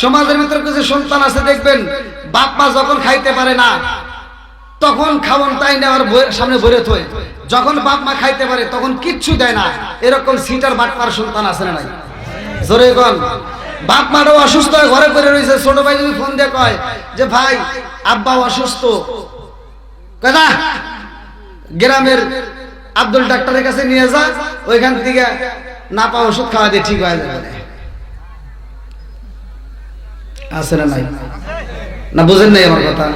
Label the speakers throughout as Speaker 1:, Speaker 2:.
Speaker 1: সমাজের ভিতরে কিছু সন্তান আছে দেখবেন বাপ মা যখন খাইতে পারে না তখন খাওয়ান তাই নেওয়ার সামনে ভরে থয়, যখন বাপ মা খাইতে পারে তখন কিচ্ছু দেয় না। এরকম সিটার বাটপার সন্তান আছে না নাই? জোরে কোন। বাপ মাটাও অসুস্থ হয়ে ঘরে পড়ে রয়েছে, ছোট ভাই যদি ফোন দিয়ে কয় যে ভাই আব্বা অসুস্থ, কথা গ্রামের আব্দুল ডাক্তারের কাছে নিয়ে যা, ওইখান থেকে না পাওয়া ওষুধ খাওয়া দিয়ে ঠিক হয়ে যাবে। আছে না নাই? না বুঝেন নাই আমার কথা?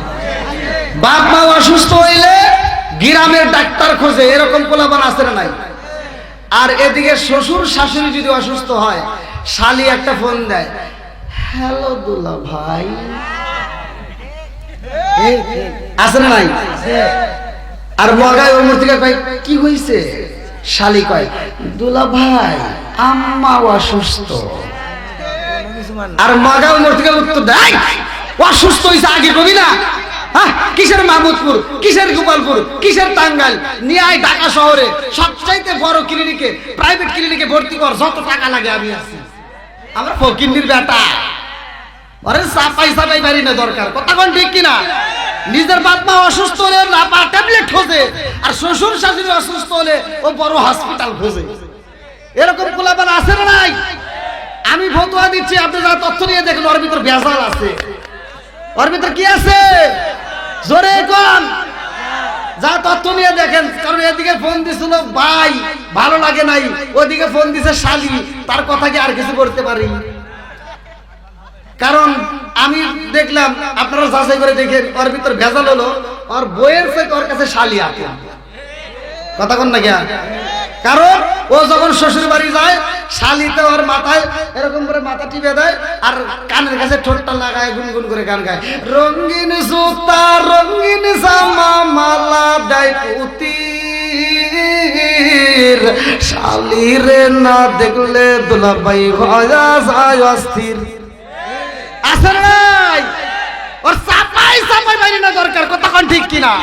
Speaker 1: বাপ মা অসুস্থ হইলে গ্রামের ডাক্তার খোঁজে, এরকম পোলাপান আছে না নাই? আর এদিকে শ্বশুর শাশুড়ি যদি অসুস্থ হয়, শালি একটা ফোন দেয়, হ্যালো দুলা ভাই, আছে না নাই? আর মগায় ওর মূর্তি কয় কি হয়েছে, শালি কয় দুলা ভাই আম্মা অসুস্থ। আর মগাও মূর্তি উত্তর দেয় অসুস্থ হয়েছে আগে কবি না, কিসের মাহমুদপুর, কিসের গোপালপুর, কিসের টাঙ্গাইল, নিয়ে আয় ঢাকা শহরে সবচাইতে বড় ক্লিনিকে, প্রাইভেট ক্লিনিকে ভর্তি কর, যত টাকা লাগে আমি আছি। আমরা ফকিন্দির বেটা, আরে সাপাই সাপাই বাড়ি না দরকার, কথা কোন ঠিক কিনা? নিজের বাপ মা অসুস্থ হলে না পা ট্যাবলেট খোঁজে, আর শ্বশুর শাশুড়ি অসুস্থ হলে ও বড় হসপিটাল খোঁজে। এরকম পোলাপান আছে না নাই? আমি ফতোয়া দিচ্ছি, আপনি যারা তথ্য নিয়ে দেখেন ওর ভিতর ভেজাল আছে। ওর ভিতর কি আছে জোরে কোন? যা তথ্য নিয়ে দেখেন। কারণ এদিকে ফোন দিছিল ভাই ভালো লাগে নাই, ওদিকে ফোন দিছে শালি, তার কথা কি আর কিছু করতে পারি? কারণ আমি দেখলাম, আপনারা যাচাই করে দেখেন, ওর ভিতর ভেজাল হলো ওর বইয়ের সাথে ওর কাছে শালি আছে, কথা কোন না গিয়া? কারণ ও যখন শ্বশুর বাড়ি যায়, শালিতে ওর মাথায় এরকম করে মাথা টিপে দেয়, আর কানের কাছে ঠোঁটটা লাগায় গুনগুন করে গান গায়, রঙিন জুতা রঙিন জামা মালা দেয় পুতির, শালিরে না দেখলে দুলাভাই হয়া যায় অস্থির। আছে নাই? ওর চাপাই চাপাই বাইরে না দরকার, কথা কোন ঠিক কিনা?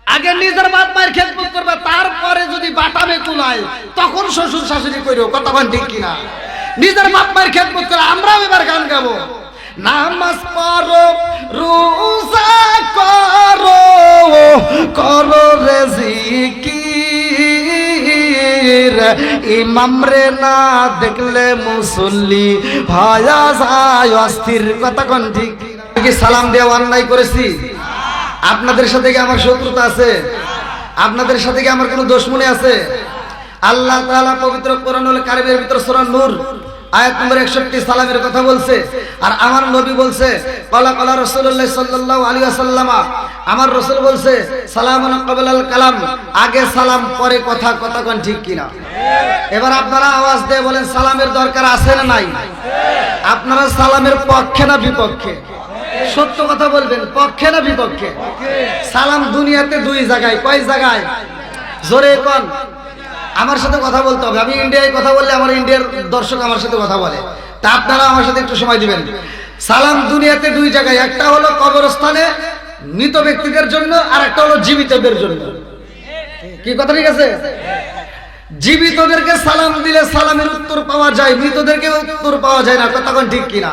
Speaker 1: আগে নিজের বাপ মায়ের খেদমত করবে, তারপরে যদি বাটামে কুলায় তখন শ্বশুর শাশুড়ি কইরো, কথা কোন ঠিক কিনা? নিজের বাপ মায়ের খেদমত করে। আমরাও এবার গান গাবো, নামাজ পড়ো রোজা করো, করো রে জিকির, ইমাম রে না দেখলে মুসল্লি ভায়া যায় অস্থির, কথা কোন ঠিক কি? সালাম দেওয়া অন্যায় করেছি? আপনাদের সাথে কি আমার শত্রুতা আছে? আপনাদের সাথে কি আমার কোনো দুশমনি আছে? আল্লাহ তাআলা পবিত্র কোরআনুল কারীমের ভিতর সূরা নূর আয়াত নম্বর 61 সালামের কথা বলছে। আর আমার নবী বলছে, ক্বালা ক্বালা রাসূলুল্লাহ সাল্লাল্লাহু আলাইহি ওয়াসাল্লাম, আমার রাসূল বলছে সালামুন ক্বাবলাল কালাম, আগে সালাম পরে কথা, কথা কোন ঠিক কিনা? এবার আপনারা আওয়াজ দিয়ে বলেন সালামের দরকার আছে না নাই? আপনারা সালামের পক্ষে না বিপক্ষে? সত্য কথা বলবেন, পক্ষে না বিপক্ষে? সালাম দুনিয়াতে দুই জায়গায়, কয় জায়গায় জোরে কোন? আমার সাথে কথা বলতে হবে। আমি ইন্ডিয়ায় কথা বললে আমার ইন্ডিয়ার দর্শক আমার সাথে কথা বলে, তা আপনারা আমার সাথে একটু সময় দিবেন। সালাম দুনিয়াতে দুই জায়গায়, একটা হলো কবরস্থানে মৃত ব্যক্তিদের জন্য, আর একটা হলো জীবিতদের জন্য। কি কথা ঠিক আছে? জীবিতদেরকে সালাম দিলে সালামের উত্তর পাওয়া যায়, মৃতদেরকে উত্তর পাওয়া যায় না, কথা কোন ঠিক কিনা?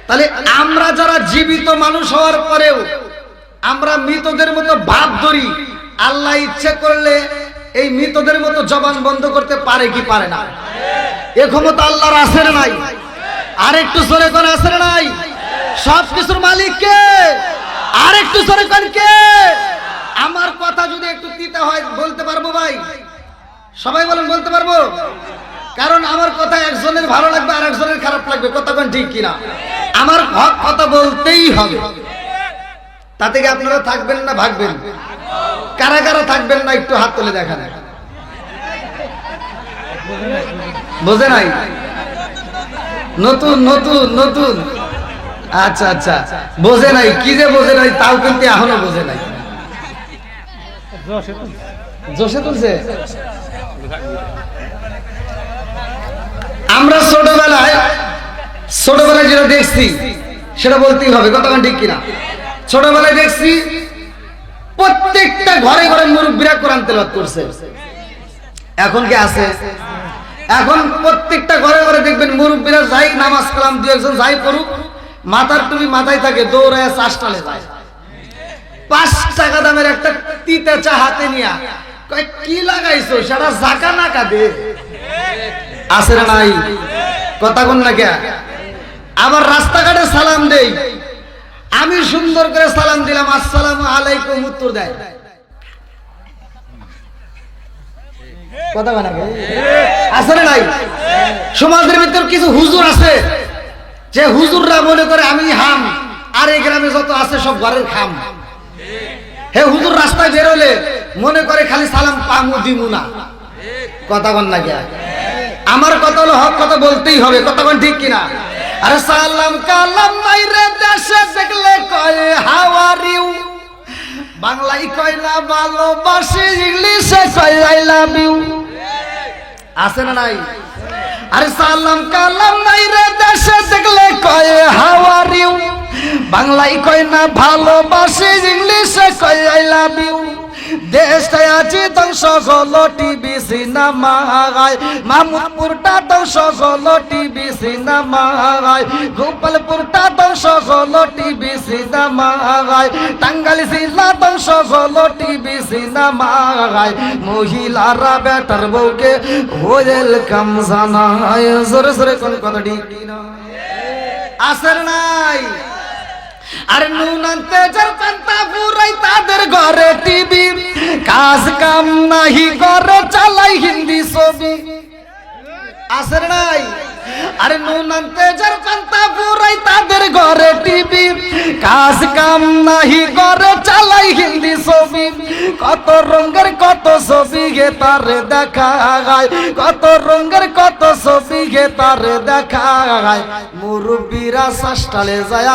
Speaker 1: তাহলে আমরা যারা জীবিত মানুষ হওয়ার পরেও আমরা মৃতদের মতো ভাব ধরি, আল্লাহ ইচ্ছে করলে এই মৃতদের মতো জবান বন্ধ করতে পারে কি পারে না? এ ক্ষমতা আল্লাহর আছে না নাই? আর একটু জোরে করে আছে না নাই? সবকিছুর মালিক কে? আর একটু জোরে করে কে? আমার কথা যদি একটু তিতা হয় বলতে পারবো ভাই? সবাই বলেন বলতে পারবো? কারণ আমার কথা একজনের ভালো লাগবে আর একজনের খারাপ লাগবে, কথা কোন ঠিক কিনা? আমার হক কথা বলতেই হবে। তাতে কি আপনারা থাকবেন না ভাগবেন? কারা কারা থাকবেন না একটু হাত তুলে দেখান। বোঝে নাই? নতুন নতুন নতুন, আচ্ছা আচ্ছা, বোঝে নাই, কি যে বোঝে নাই তাও কিন্তু এখনো বোঝে নাই। জোশে তুলছে। আমরা ছোটবেলায় যেটা দেখছি সেটা বলতেই হবে, কথা ঠিক কিনা? ছোটবেলায় দেখছি প্রত্যেকটা ঘরে ঘরে মুরব্বীরা কোরআন তেলাওয়াত করছে। এখন কি আছে? এখন প্রত্যেকটা ঘরে ঘরে দেখবেন মুরব্বীরা যাই নামাজ কালাম দিয়ে একজন যাই করুক, মাথার টুপি মাথায় থাকে, দৌড়ায় চাষটালে যায়, 5 টাকা দামের একটা তিতা চা হাতে নিয়া কয় কি লাগাইছো সেটা জাকা না কাঁদে আছে না নাই? কথা কোন না কে? আবার রাস্তাঘাটে সালাম দেই, আমি সুন্দর করে সালাম দিলাম আসসালামু আলাইকুম, উত্তর দেয় কথা বলা আছে না নাই? সমাজের ভিতর কিছু হুজুর আছে যে হুজুররা মনে করে আমি হাম, আর এই গ্রামে যত আছে সব ঘরের খাম। হে হুজুর রাস্তায় বেরোলে মনে করে খালি সালাম পামু দিমু না। কথা বল না কে? আমার কথা হলো হক কথা বলতেই হবে, কথা বল ঠিক কিনা? আরে সালাম কালাম নাই রে দেশে দেখলে কয় হাউ আর ইউ, বাংলায় কয় না ভালোবাসি, ইংলিশে কয় আই লাভ ইউ, আছে না নাই? আরে সালাম কালাম নাই রে দেশে দেখলে কয় হাউ আর ইউ, বাংলায় কয় না ভালোবাসি, ইংলিশে কয় আই লাভ ইউ। দেশটায় আছে ধ্বংস হলো টিভি সিনেমায়, মাহমুদপুরটা ধ্বংস হলো টিভি সিনেমায়, গোপালপুরটা ধ্বংস হলো টিভি সিনেমায়, টাঙ্গাইল জেলা ধ্বংস হলো টিভি সিনেমায়। মহিলারা বেটার বউকে ওয়েলকাম জানায়, জোরে জোরে কোন কথা ঠিক না? আসের নাই? আর নুন আনতে যার পান্তা ফুরাই তাদের ঘরে টিভি, কাজ কাম নাহি করে চালাই হিন্দি ছবি, আসের নাই? আরে নুন আনতে যার পান্তা ফুরাই তাদের ঘরে টিভি, কাজ কাম নাহি করে চালাই হিন্দি ছবি। কত রঙের কত ছবি গে তারে দেখা গায়, কত রঙের কত ছবি গে তারে দেখা গায়। মুরব্বীরা শাসটালে যায়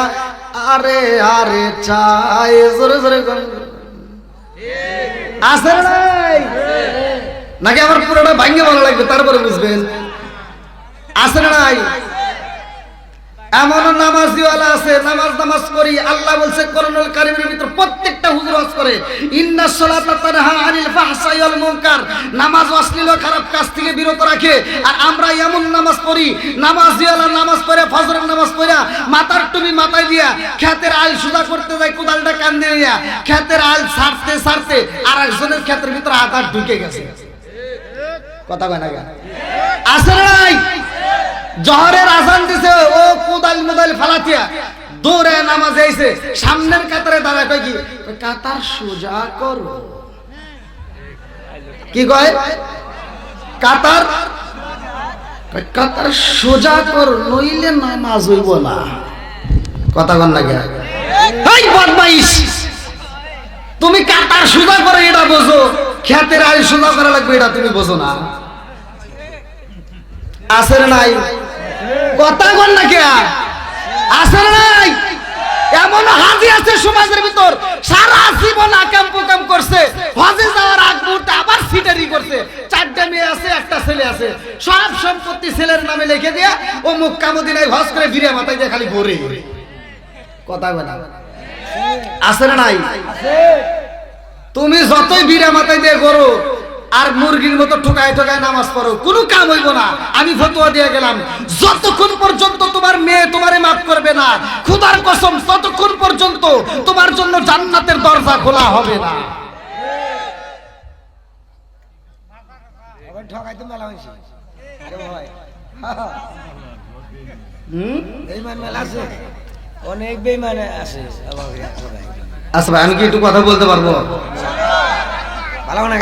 Speaker 1: আরে আরে চাই, জোরে জোরে আছে নাই? নাকি আমার পুরোটা ভাঙ্গে ভালো লাগবে তারপরে বুঝবেন? আছে না নাই? এমন নামাজিওয়ালা আছে, নামাজ করি, আল্লাহ বলছে কোরআনুল কারীমের ভিতর প্রত্যেকটা হুজুর ওয়াজ করে, ইন্নাস সালাতা তানহা আনিল ফাহশাই ওয়াল মুনকার, নামাজ অশ্লীল ও খারাপ কাজ থেকে বিরত রাখে। আর আমরা এমন নামাজ পড়ি, নামাজিওয়ালা নামাজ পড়ে, ফজরের নামাজ পড়া মাথার টুপি মাথায় দিয়া ক্ষেতের আল সুদা করতে যায়, কোদালটা কান্দে নিয়া ক্ষেতের আল ছাড়তে ছাড়তে আর একজনের ক্ষেতের ভিতরে হাত ঢুকে গেছে। কথা কয় না কেন? আছে নাই? জহরের আজান দিছে, ও কোদাল মোদাল ফালাতিয়া দৌড়ে নামাজে আইছে, সামনের কাতারে দাঁড়ায় কয় কি, কাতার সোজা করো। কি কয়? কাতার কাতার সোজা কর, নইলে নামাজ হইব না। কথা কন না কে? এই বদমাইশ, তুমি কাতার সোজা করে এটা বোঝো, ক্ষেতের আল সোজা করা লাগবে এটা তুমি বোঝো না? আছে নাই? কথা বল না কে? আছে নাই? এমন হাজি আছে সমাজের ভিতর, সারা জীবন আকাম পুকাম করছে, হজে যাওয়ার আগ মুহূর্তে আবার সিটারি করছে, 4টা মেয়ে আছে, একটা ছেলে আছে, সব সম্পত্তি ছেলের নামে লিখে দিয়া ও মক্কা মদিনায় হজ করে ভিড়ে মাথায় দিয়ে খালি ঘুরে। কথা বল না? আছে না নাই? তুমি যতই ভিড়ে মাথায় দিয়ে ঘোরো আর মুরগির মতো ঠোকায় ঠোকায় নামাজ পড়ো, কোনো কাম হইব না। আমি ফতোয়া দিয়ে গেলাম, যতক্ষণ পর্যন্ত তোমার মেয়ে তোমারে মাফ করবে না, খোদার কসম ততক্ষণ পর্যন্ত তোমার জন্য জান্নাতের দরজা খোলা হবে না। ঠকাইতে মেলা হইছে, বেঈমান মেলা আছে, অনেক বেঈমান আছে। আচ্ছা ভাই, আমি কি একটু কথা বলতে পারবো?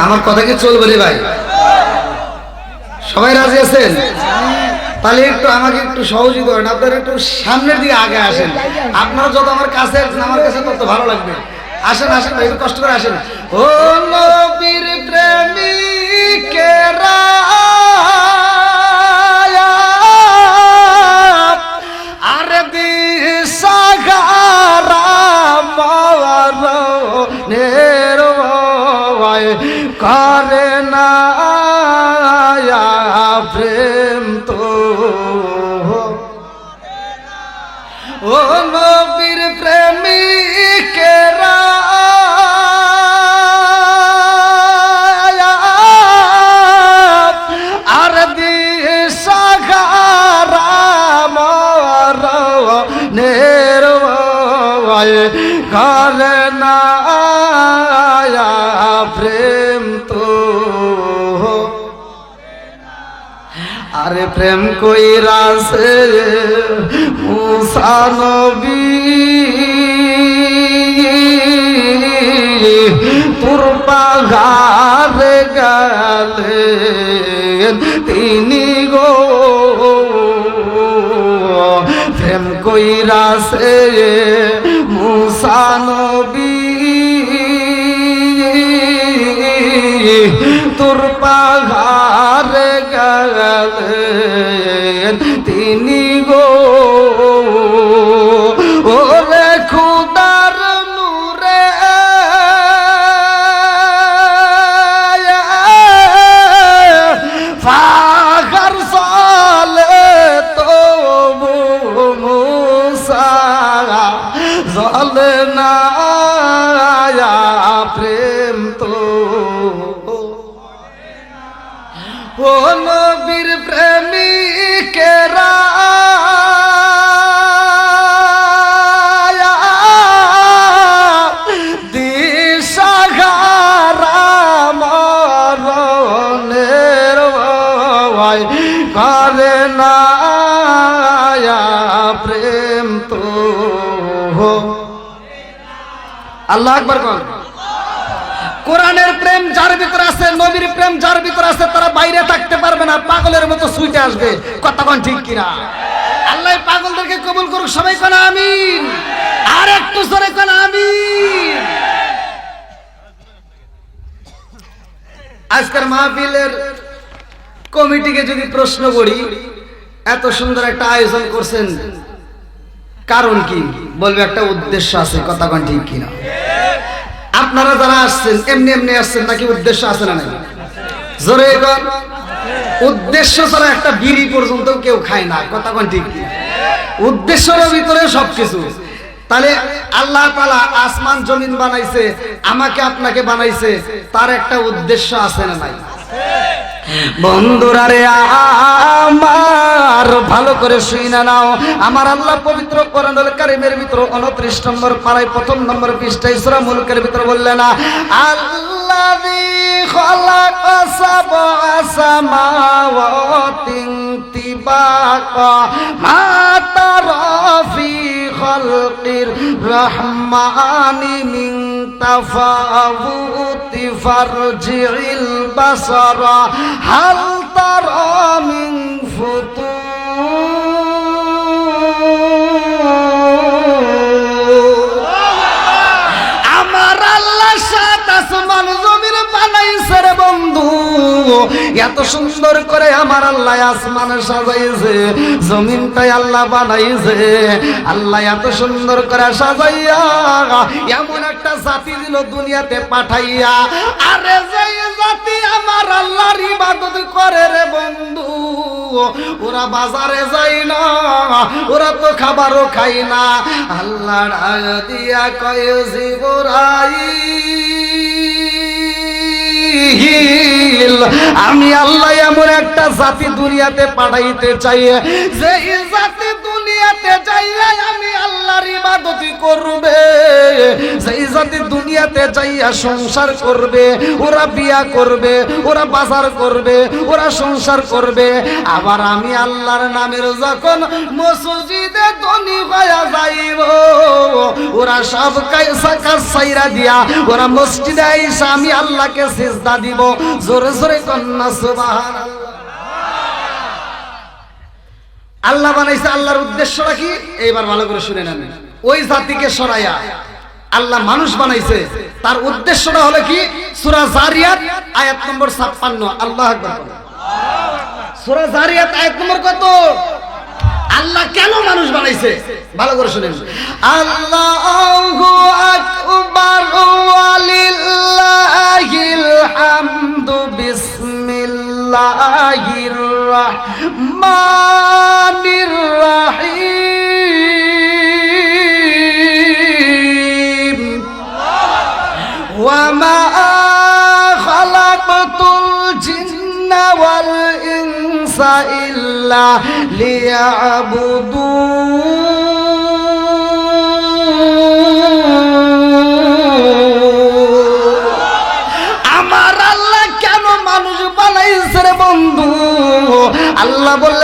Speaker 1: আমার কথা কি চলবে রে ভাই? সবাই রাজি আছেন? তাহলে একটু আমাকে একটু সহযোগিতা করেন, আপনারা একটু সামনের দিকে আগে আসেন। আপনারা যত আমার কাছে আসেন আমার কাছে তত ভালো লাগবে। আসেন আসেন ভাই, একটু কষ্ট করে আসেন। ও নবীর প্রেমিকেরা আরে দিশাহারা মরণের করে না প্রেম তো, ও নবীর প্রেমিকেরা আর দিয়ে নির্ভয় করে না প্রেম তো আরে প্রেম কইরা সে মুসা নবী তোর পাগারে গেলেন তিনি গো প্রেম কইরা সে মুসা নবী তোর পাগারে গেলেন তিনি গো ওরে খুদার নূরে ফাগার সালে তো মুসা জলে না প্রেম তো ও নবীর প্রেমিকেরা দিশাহারা মরণের ভয় করে না প্রেম তো আল্লাহু আকবার বলেন। কোরআনের প্রেম যার ভিতরে আছে, নবীর প্রেম যার ভিতরে আছে, তারা বাইরে থাকতে পারবে না, পাগলের মতো ছুটে আসবে। কথা কোন ঠিক কিনা? আল্লাহ পাগলদেরকে কবুল করুক, সবাই কোন আমিন। আর একটু জোরে কোন আমিন। আজকের মাহফিলের কমিটিকে যদি প্রশ্ন করি, এত সুন্দর একটা আয়োজন করছেন, কারণ কি? বলবে একটা উদ্দেশ্য আছে। কথা কোন ঠিক কিনা? আপনারা যারা আসছেন এমনি এমনি আসছেন নাকি উদ্দেশ্য আছে না? নাই জোরে কর। উদ্দেশ্য ছাড়া একটা বিড়ি পর্যন্ত কেউ খায় না। কথা কোন ঠিক? উদ্দেশ্যের ভিতরে সবকিছু। তাহলে আল্লাহ তাআলা আসমান জমিন বানাইছে, আমাকে আপনাকে বানাইছে, তার একটা উদ্দেশ্য আছে না নাই? বন্ধুরা রে আমার ভালো করে শুনে নাও, আমার আল্লাহ পবিত্র কোরআনুল কারীমের ভিতর 29 নম্বর পারায় 1 নম্বর পৃষ্ঠায় সূরা মুলকের ভিতর বললেন, আল্লাযী খালাকা সাবআ সামাওয়াতিন তিবাকা মা তারা ফি খালকির রহমানি মিন তাফাউতি ফারজিল বাসারা হাল তারা মিন ফুতুর। আমার আল্লাহ সাত আসমান জমিন বানাইছে রে বন্ধু, এত সুন্দর করে আমার আল্লাহ আসমান সাজাইছে, জমিনটাই আল্লাহ বানাইছে। আল্লাহ এত সুন্দর করে সাজাইয়া এমন একটা জাতি দিল দুনিয়াতে পাঠাইয়া, আরে যে জাতি আমার আল্লাহর ইবাদত করে রে বন্ধু, ওরা বাজারে যায় না, ওরা তো খাবারও খায় না। আল্লাহ ডাক দিয়া কয় জিবরাইল, আমি আল্লাহ এমন একটা জাতি দুনিয়াতে পাঠাইতে চাই, যে জাতি দুনিয়াতে যাইয়া আমি আল্লাহর ইবাদত করবে, যেই জাতি দুনিয়াতে যাইয়া সংসার করবে, ওরা বিয়া করবে, ওরা বাজার করবে, ওরা সংসার করবে। আবার আমি আল্লাহর নামের যখন মসজিদে ধনী হয়ে যাইব, ওরা সব কাজ ছাইরা দিয়া ওরা মসজিদে আইসা আমি আল্লাহকে সিজদা দিব। জোরে জোরে কন্যা সুবহানাল্লাহ। আল্লাহ বানাইছে, আল্লাহর উদ্দেশ্যটা কি এইবার ভালো করে শুনে নেন। ওই জাতিকে সরাইয়া আল্লাহ মানুষ বানাইছে, তার উদ্দেশ্যটা হলো কি? সূরা জারিয়াত আয়াত নম্বর 56। আল্লাহু আকবার। সূরা জারিয়াত আয়াত নম্বর কত? আল্লাহ কেন মানুষ বানাইছে ভালো করে শুনেন। আল্লাহু আকবার ওয়ালিল্লাহিল হামদু বিসমিল্লাহির রাহমানির রাহিম ওয়া মা খালাকাতুল জিন্না ওয়াল ইনসা ইল্লা লিয়াবুদুন।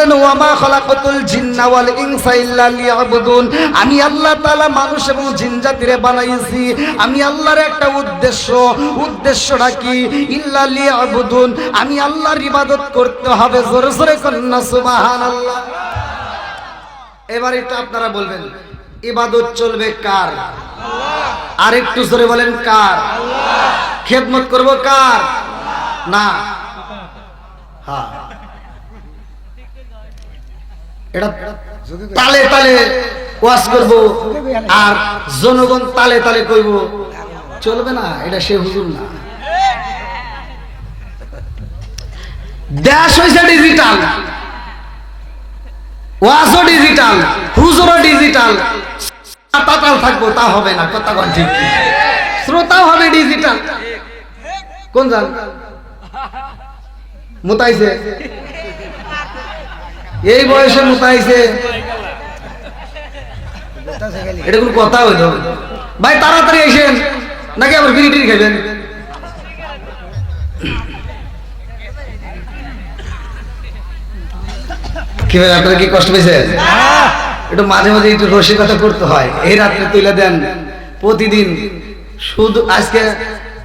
Speaker 1: বললেন ওয়ামা খালাকাতুল জিন্না ওয়াল ইনসা ইল্লা লিয়াবুদুন, আমি আল্লাহ তাআলা মানুষ এবং জিন জাতিরে বানাইছি আমি আল্লাহর একটা উদ্দেশ্যটা কি? ইল্লা লিয়াবুদুন, আমি আল্লাহর ইবাদত করতে হবে। জোরে জোরে কন্না সুবহানাল্লাহ। এবার এটা আপনারা বলবেন ইবাদত চলবে কার? আল্লাহ। আর একটু জোরে বলেন কার? আল্লাহ। খেদমত করব কার? না, হ্যাঁ, এটা তালে তালে ওয়াজ করব আর জনগণ তালে তালে কইব, চলবে না। এটা সে হুজুর না। দেশ হইছে ডিজিটাল, ওয়াজও ডিজিটাল, হুজুরও ডিজিটাল, তাতাল থাকবো তা হবে না। কথা কোন ঠিক? শ্রোতাও হবে ডিজিটাল। কোন জান মুতাইছে? এই বয়সে মুতাইছে, এটা কোন কথা হইল? ভাই তাড়াতাড়ি এসেন, নাকি আবার বিড়ি টিড়ি খাইবেন? কি ভাই আপনারা কি কষ্ট পেয়েছে? একটু মাঝে মাঝে একটু রসিকতা করতে হয়। এই রাত্রে তুলে দেন প্রতিদিন। শুধু আজকে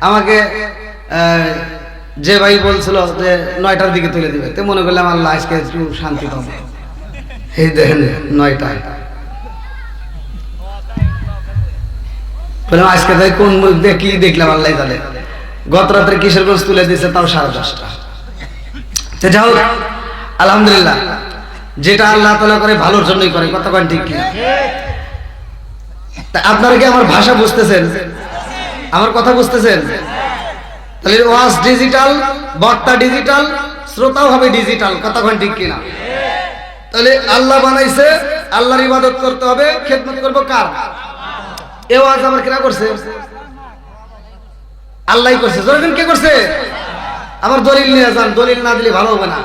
Speaker 1: আমাকে যে ভাই বলছিল যে 9টার দিকে তুলে দিবে, তো মনে করলাম আল্লাহ আজকে একটু শান্তি পাবো। এই দেখেন 9টায় বললাম আজকে তাই কোন মুখ দিয়ে কি দেখলাম আল্লাহ জানে। গত রাত্রে কিশোরগঞ্জ তুলে দিয়েছে, তাও 10:30। যাই হোক, আলহামদুলিল্লাহ, যেটা আল্লাহ তাআলা করে ভালোর জন্যই করে। কথা কোন ঠিক কি? তা আপনারা কি আমার ভাষা বুঝতেছেন? আমার কথা বুঝতেছেন? তাহলে ওয়াজ ডিজিটাল, বক্তা ডিজিটাল, শ্রোতাও হবে ডিজিটাল। কথা কোন ঠিক কিনা? তাহলে আল্লাহ বানাইছে, আল্লাহর ইবাদত করতে হবে, খেদমত করব কার? এই ওয়াজ আমার কেনা করছে? আল্লাহই করছে। যখন কে করছে? আমার দলিল নিয়ে যান, দলিল না দিলে ভালো হবে না।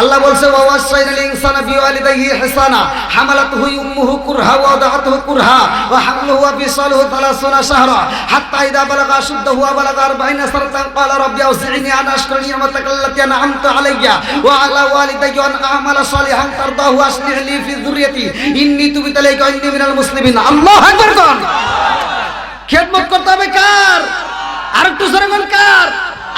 Speaker 1: আল্লাহ বলছে ওয়াসাইনাল ইনসানা বিওয়ালিদাইহি ইহসানা হামালাতুহু উম্মুহু কুরহা ওয়া ওয়াদাআতুহু কুরহা ওয়া হামলুহু ওয়া ফিসালুহু 30 শাহরা হাত্তা ইযা বালাগা আশুদ্দাহু ওয়া বালাগা 40 সানাতান ক্বালা রাব্বি আউযি'নি আন আশকুরা নি'মাতাকা আল্লাতী আন'আমতা আলাইয়া ওয়া আলা ওয়ালিদাইয়া ওয়া আন আ'মালা সালিহান তারদাহু আসলিহ লি ফি যুররিয়াতি ইন্নী তুবিতু ইলাইকা ইন্নী মিনাল মুসলিমিন। আল্লাহু আকবার। কোন খেদমত করতে হবে কার? আর একটু জোরে বল কার?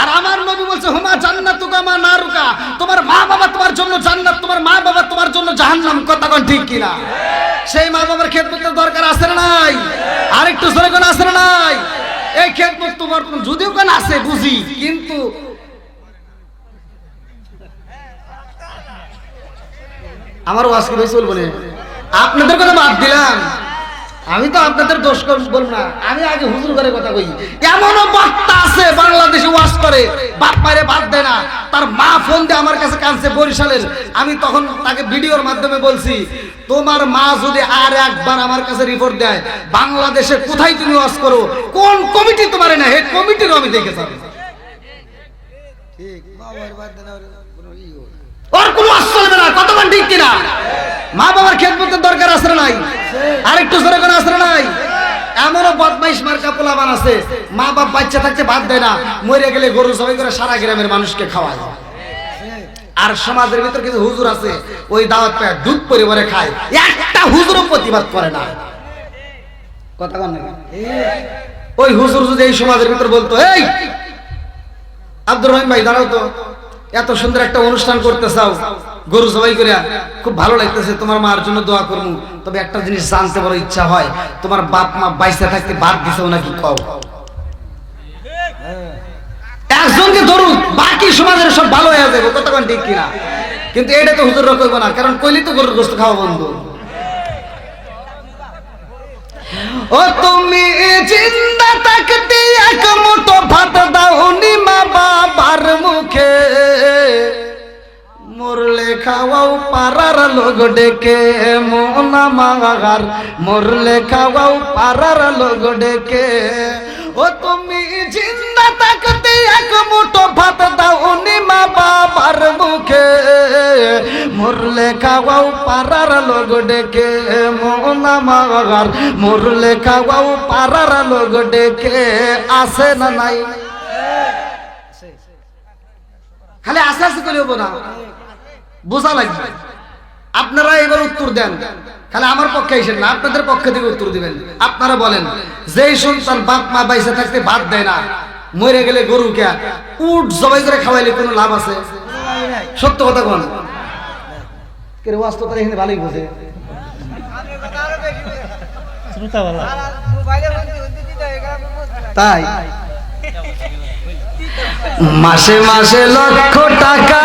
Speaker 1: আর আমার নবী বলছে হুমা জান্নাতুকা মা নারুকা, তোমার মা বাবা তোমার জন্য জান্নাত, তোমার মা বাবা তোমার জন্য জাহান্নাম। কথা কোন ঠিক কিনা? সেই মা বাবার খেদমতের দরকার আছে না নাই? আর একটু জোরে কোন আছে না নাই? এই খেদমত তোমার যদিও কোন আছে বুঝি, কিন্তু আমার ওয়াজ কি চলবো না? আপনাদের কথা বাদ দিলাম, আমি তো আপনাদের দোষ বলবো না। আমি আগে হুজুর করে কথা কই। এমনও বক্তা আছে বাংলাদেশে ওয়াজ করে, বাপ মারে বাদ দেয় না। তার মা ফোন দিয়ে আমার কাছে কাঁদছে বরিশালের। আমি তখন তাকে ভিডিওর মাধ্যমে বলছি, তোমার মা যদি আর একবার আমার কাছে রিপোর্ট দেয় বাংলাদেশে কোথায় তুমি ওয়াজ করো, কোন কমিটি তোমারে না, হে কমিটিরও আমি দেখে যাবো। ঠিক, ওর কোনো ওয়াজ চলবে না। কতক্ষণ ঠিক কিনা? মা বাবার খেদমতের দরকার আছে না নাই? আরেকটু জোরে করে আছে না নাই? এমনও বদমাইশ মার্কা পোলাপান আছে, মা বাপ বাচ্চা থাকতে বাদ দেয় না, মরে গেলে গরু জবাই করে সারা গ্রামের মানুষকে খাওয়ায়। আর সমাজের ভিতর কিছু হুজুর আছে, ওই দাওয়াত পায় দুধ পরিবারে খায়, একটা হুজুরও প্রতিবাদ করে না। কথা বল না? ওই হুজুর যদি এই সমাজের ভিতর বলতো, এই আব্দুর রহিম ভাই দাঁড়াও তো, এত সুন্দর একটা অনুষ্ঠান করতে চাও, গরু জবাই করে খুব ভালো লাগতেছে, তোমার মার জন্য দোয়া করবো, তবে একটা জিনিস জানতে বড় ইচ্ছা হয়, তোমার বাপ মা বাইসে থাকতে বাদ দিছেও নাকি কও। একজনকে ধরুন, বাকি সমাজের সব ভালো হয়ে যাবে। কতক্ষণ ঠিক কিনা? কিন্তু এটা তো হুজুররা কইব না, কারণ কইলি তো গরুর গোশত খাওয়া বন্ধ। ও তুমি জিন্দা থাকতে এক মুঠো ভাত দাওনি মা বাবার মুখে, মরলে খাওয়াও পাড়ার লোক ডেকে মোনা মাগার, মরলে খাওয়াও পাড়ার লোক ডেকে। ও তুমি জিন্দা থাকতে এক মুঠো ভাত দাওনি মা বাবার মুখে, মরলে খাওয়াও পাড়ার লোক ডেকে মোনা মাগার, মরলে খাওয়াও পাড়ার লোক ডেকে। আছে না নাই? খালি আস্তে আস্তে করে হবো না, বোঝা লাগবে। আপনারা এবার উত্তর দেন, খালি আমার পক্ষে এসেন না, আপনাদের পক্ষে থেকে উত্তর দিবেন। আপনারা বলেন, যেই সন্তান বাপ মা বাইসে থাকতে ভাত দেয় না, মরে গেলে গরু কে উট জবাই করে খাওয়াইলে কোনো লাভ আছে? সত্য কথা বল। কেন ওয়াজ তো তারা এখানে ভালোই বোঝে। তাই মাসে মাসে লক্ষ টাকা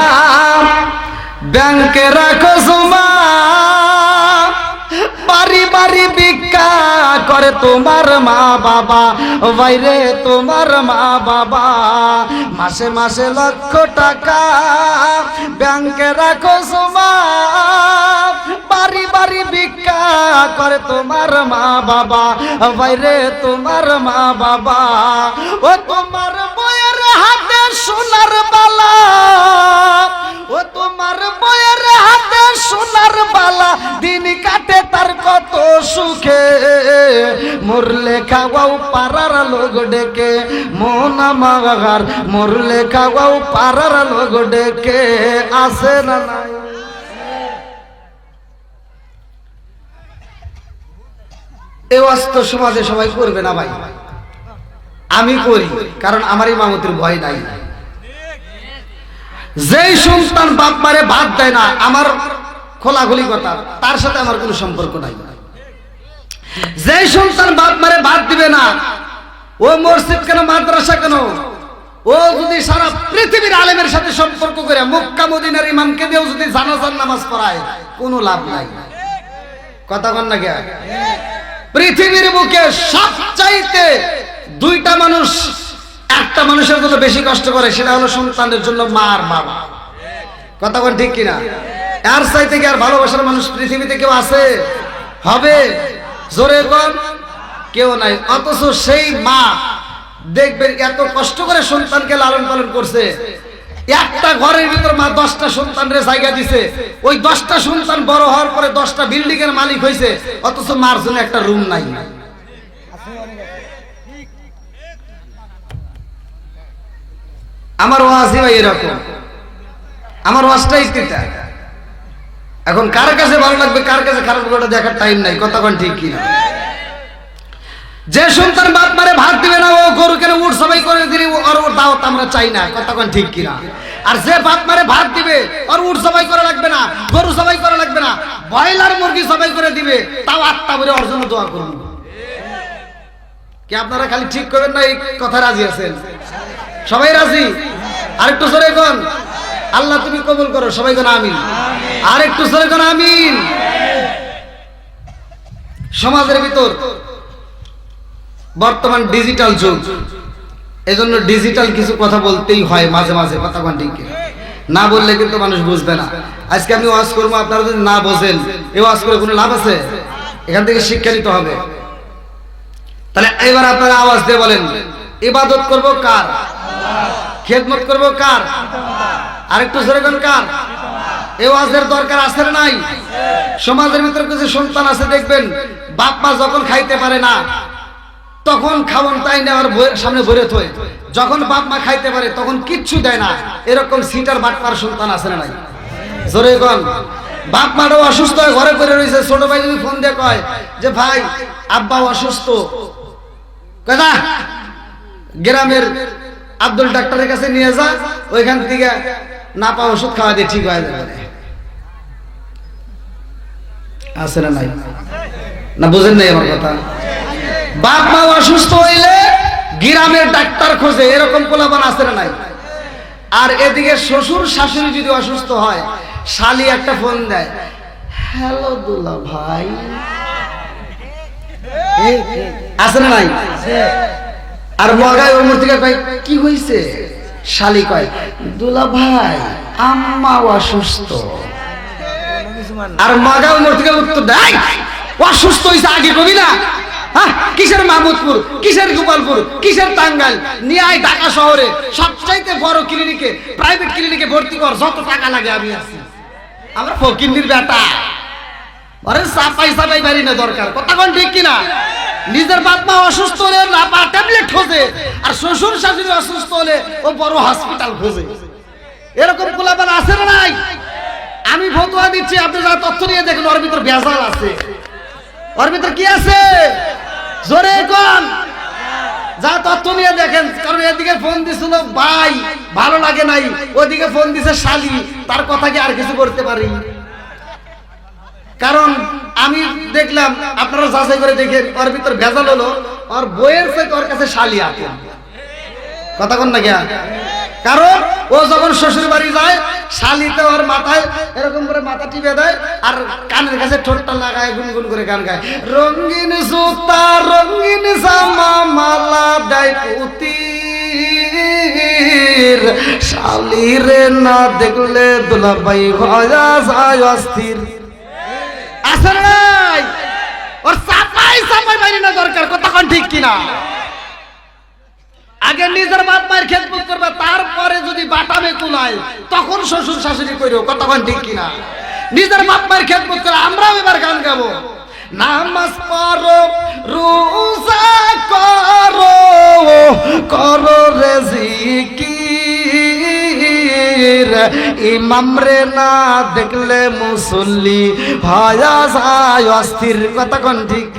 Speaker 1: ব্যাংকে রাখো জমা, বাড়ি বাড়ি ভিক্ষা করে তোমার মা বাবা, বাইরে তোমার মা বাবা। মাসে মাসে লক্ষ টাকা ব্যাংকে রাখো জমা, বাড়ি বাড়ি ভিক্ষা করে তোমার মা বাবা, বাইরে তোমার মা বাবা। ও তোমার বইয়ের হাতে সোনার বালা, ও তোমার বইয়ের হাতে সোনার বালা, দিন কাটে তার কত সুখে, মরলে খাওয়াও পাড়ার লোক ডেকে, মন আমার মরলে খাওয়াও পাড়ার লোক ডেকে, আসে না নাই? এই অস্ত সমাজে সবাই করবে না ভাই, আমি করি, কারণ আমার ইমামতির ভয় নাই। যেই সন্তান বাপ মারে ভাত দেয় না, আমার খোলাখুলি কথা, তার সাথে আমার কোনো সম্পর্ক নাই। যেই সন্তান বাপ মারে ভাত দিবে না, ও মসজিদ কেন মাদ্রাসা কেন, ও যদি সারা পৃথিবীর আলেমের সাথে সম্পর্ক করে মক্কা মদিনার ইমামকে দিয়েও যদি জানাজার নামাজ পড়ায়, কোনো লাভ নাই। কথা বল না কে? পৃথিবীর বুকে সবচাইতে দুইটা মানুষ একটা মানুষের জন্য বেশি কষ্ট করে, সেটা হলো সন্তানের জন্য মা আর বাবা। কথা বল ঠিক কিনা? এর চাইতে কি আর ভালোবাসার মানুষ পৃথিবীতে কেউ আছে? হবে? জোরে বল। কেউ নাই। অথচ সেই মা দেখবেন এত কষ্ট করে সন্তানকে লালন পালন করছে, একটা ঘরের ভিতর মা 10টা সন্তানের জায়গা দিছে, ওই 10টা সন্তান বড় হওয়ার পরে 10টা বিল্ডিং এর মালিক হয়েছে, অথচ মার জন্য একটা রুম নাই। আমার ওয়াজই ভাই এরকম, আমার ওয়াজটাই এটা। এখন কার কাছে ভালো লাগবে কার কাছে খারাপ লাগবে দেখার টাইম নাই। কথা কোন ঠিক কিনা? যে সন্তান বাপ মারে ভাত দিবে না, ও গরু কেন উঠ সবাই করে দিলে ওর দাওয়াত আমরা চাই না। কথা কোন ঠিক কিনা? আর যে বাপ মারে ভাত দিবে, ওর উঠ সবাই করা লাগবে না, গরু সবাই করা লাগবে না, ব্রয়লার মুরগি সবাই করে দিবে, তাও আত্মা বলে ওর জন্য দোয়া করুন। কি আপনারা খালি ঠিক করবেন না? এই কথা রাজি আছেন? সবাই রাজি? আরেকটু জোরে কোন আল্লাহ তুমি কবুল করো। সবাই কোন আমিন। আরেকটু জোরে কোন আমিন। সমাজের ভিতর বর্তমান ডিজিটাল যুগ, এজন্য ডিজিটাল কিছু কথা বলতেই হয় মাঝে মাঝে। কথা কোন ঠিক না? বললে কিন্তু মানুষ বুঝবে না। আজকে আমি ওয়াজ করবো, আপনারা যদি না বোঝেন, এই ওয়াজ করে কোনো লাভ আছে? এখান থেকে শিক্ষা নিতে হবে। তাহলে এবার আপনারা আওয়াজ দিয়ে বলেন, ইবাদত করব কার? খেদমত করব কার? আরেকটু জোরে কোন কার? এই ওয়াজের দরকার আছে না নাই? সমাজের ভিতরে কিছু সন্তান আছে দেখবেন, বাপ মা যখন খাইতে পারে না তখন খাওয়ান তাই না, আর সামনে ভরে থয়। যখন বাপ মা খাইতে পারে তখন কিচ্ছু দেয় না। এরকম সিটার বাটপার সন্তান আছে না নাই? জোরে কোন। বাপ মাটাও অসুস্থ হয়ে ঘরে পড়ে রয়েছে, ছোট ভাই যদি ফোন দিয়ে কয় যে ভাই আব্বা অসুস্থ, কথা গ্রামের আব্দুল ডাক্তারের কাছে নিয়ে যা, ওইখান থেকে না পাওয়া ওষুধ খাওয়া দিয়ে ঠিক হয়ে যাবে। আছে না নাই? না বুঝেন নাই আমার কথা? বাপ মা অসুস্থ হইলে গ্রামের ডাক্তার খোঁজে, এরকম পোলাপান আছে না নাই? আর এদিকে শ্বশুর শাশুড়ি যদি অসুস্থ হয়, শালি একটা ফোন দেয়, হ্যালো দুলা ভাই, আছে না নাই? আর মগায় ওর থেকে কয় কি হইছে? শালি কয় দুলা ভাই আম্মা অসুস্থ। আর মগা ওর থেকে উত্তর দেয়, অসুস্থ হইছে আগে কবি না? হ্যাঁ, কিসের মাহমুদপুর, কিসের গোপালপুর, কিসের টাঙ্গাইল, নিয়ে আয় ঢাকা শহরে সবচাইতে বড় ক্লিনিকে, প্রাইভেট ক্লিনিকে ভর্তি কর, যত টাকা লাগে আমি আছি। আমার ফকিন্দির বেটা, আরে সাপাই সাপাই বাড়ি না দরকার। কথা কোন ঠিক কিনা? নিজের বাপ মা অসুস্থ হলে না পা ট্যাবলেট খোঁজে, আর শ্বশুর শাশুড়ি অসুস্থ হলে ও বড় হসপিটাল খোঁজে। এরকম পোলাপান আছে না নাই? আমি ফতোয়া দিচ্ছি, আপনি যা তথ্য নিয়ে দেখুন ওর ভিতর ভেজাল আছে। ওর ভিতর কি আছে জোরে কোন, যা তথ্য নিয়ে দেখেন। কারণ এদিকে ফোন দিছিল ভাই ভালো লাগে নাই, ওদিকে ফোন দিছে শালি, তার কথা কি আর কিছু করতে পারি? কারণ আমি দেখলাম, আপনারা যাচাই করে দেখেন, ওর ভিতর ভেজাল হলো ওর বইয়ের সাথে ওর কাছে শালি আছে। কথা কন না কেন? কারণ ও যখন শ্বশুর বাড়ি যায়, শালিতে ওর মাথায় এরকম করে মাথা টিপে দেয় আর কানের কাছে ঠোঁটটা লাগায়, গুনগুন করে গান গায়, রঙিন জুতা রঙিন জামা মালা দেয় পুতির, শালিরে না দেখলে দুলাভাই হয়া যায় অস্থির। আছে নাই? ওর চাপাই চাপাই বাইরে না দরকার। কতক্ষণ ঠিক কিনা? আগে নিজের বাপ মায়ের খেদমত করবে, তারপরে যদি বাটামে কুলায় তখন শ্বশুর শাশুড়ি কইরো। কতক্ষণ ঠিক কিনা? নিজের বাপ মায়ের খেদমত করে। আমরাও এবার গান গাবো, নামাজ পড়ো রোজা করো করো রে জিকির, ইমাম রে না দেখলে মুসল্লি হয়া যায় অস্থির। কতক্ষণ ঠিক?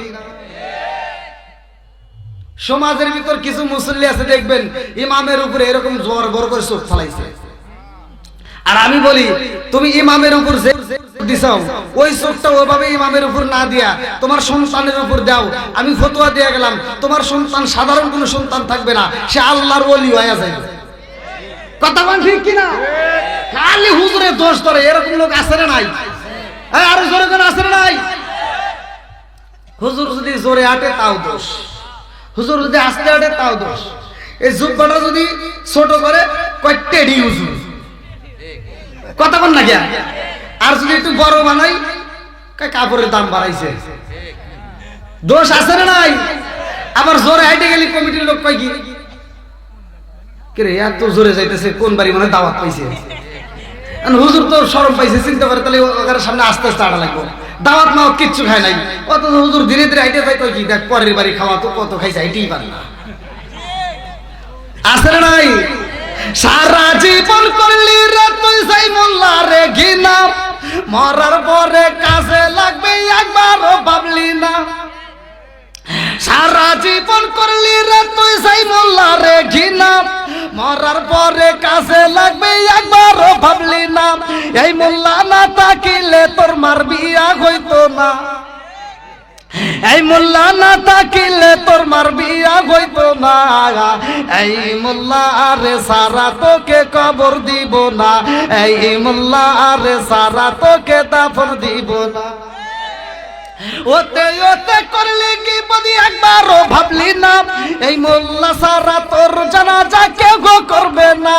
Speaker 1: সমাজের ভিতর কিছু মুসল্লি আছে দেখবেন ইমামের উপরে এরকম জোর বড় করে চোখ ফলাইছে। আর আমি বলি, তুমি ইমামের উপর যে দিছাও ওই চোখটা ওইভাবে ইমামের উপর না দিয়া তোমার সন্তানের উপর দাও। আমি ফতোয়া দিয়ে গেলাম, তোমার সন্তান সাধারণ কোনো সন্তান থাকবে না, সে আল্লাহর ওলি হয়ে যাবে। কথা বল ঠিক কিনা? খালি হুজুরের দোষ ধরে এরকম লোক আছে না নাই? আরো জোরে করে আছে না নাই? হুজুর যদি জোরে আটে তাও দোষ, হুজুর যদি আস্তে আটে তাও দোষ। এই জুব্বাটা যদি ছোট করে কয়টেডি হুজুর। কথা বল না কেন? আর যদি একটু বড় বানাই কাপড়ের দাম বাড়াইছে। দোষ আছে না নাই? আবার জোরে হাইটে গেলি কমিটির লোক কয় কি রে এত জোরে যাইতেছে, কোন বাড়ি মানে দাওয়াত পাইছে। হুজুর তো শরম পাইছে, চিন্তা করে তাহলে ওখানে সামনে আস্তে আস্তে আটা লাগবো। দাওয়াত মাও কিচ্ছু খায় নাই, অত হুজুর ধীরে ধীরে হাইটে যাই কয় কি দেখ পরের বাড়ি খাওয়া তো কত খাইছে হাইটেই পারে না। আছে না নাই? সারা জীবন করলি রে তুই সেই মোল্লা রে ঘিনা, মরার পরে কাজে লাগবে একবারও ভাবলি না। সারা জীবন করলি রে তুই সেই মোল্লা রে ঘিনা, মরার পরে কাজে লাগবে একবারও ভাবলি না। এই মোল্লা না তাকিলে তোর মার বিয়া হইতো না, এই মোল্লা না তাকিলে তোর মার বিয়া হইতো না। এই মোল্লা আরে সারা তোকে কবর দিব না, এই মোল্লা আরে সারা তোকে দাফন দিব না। ওতে ওতে করলি কি বদি একবারও ভাবলি না, এই মোল্লা সারা তোর জানাজা কেউ করবে না।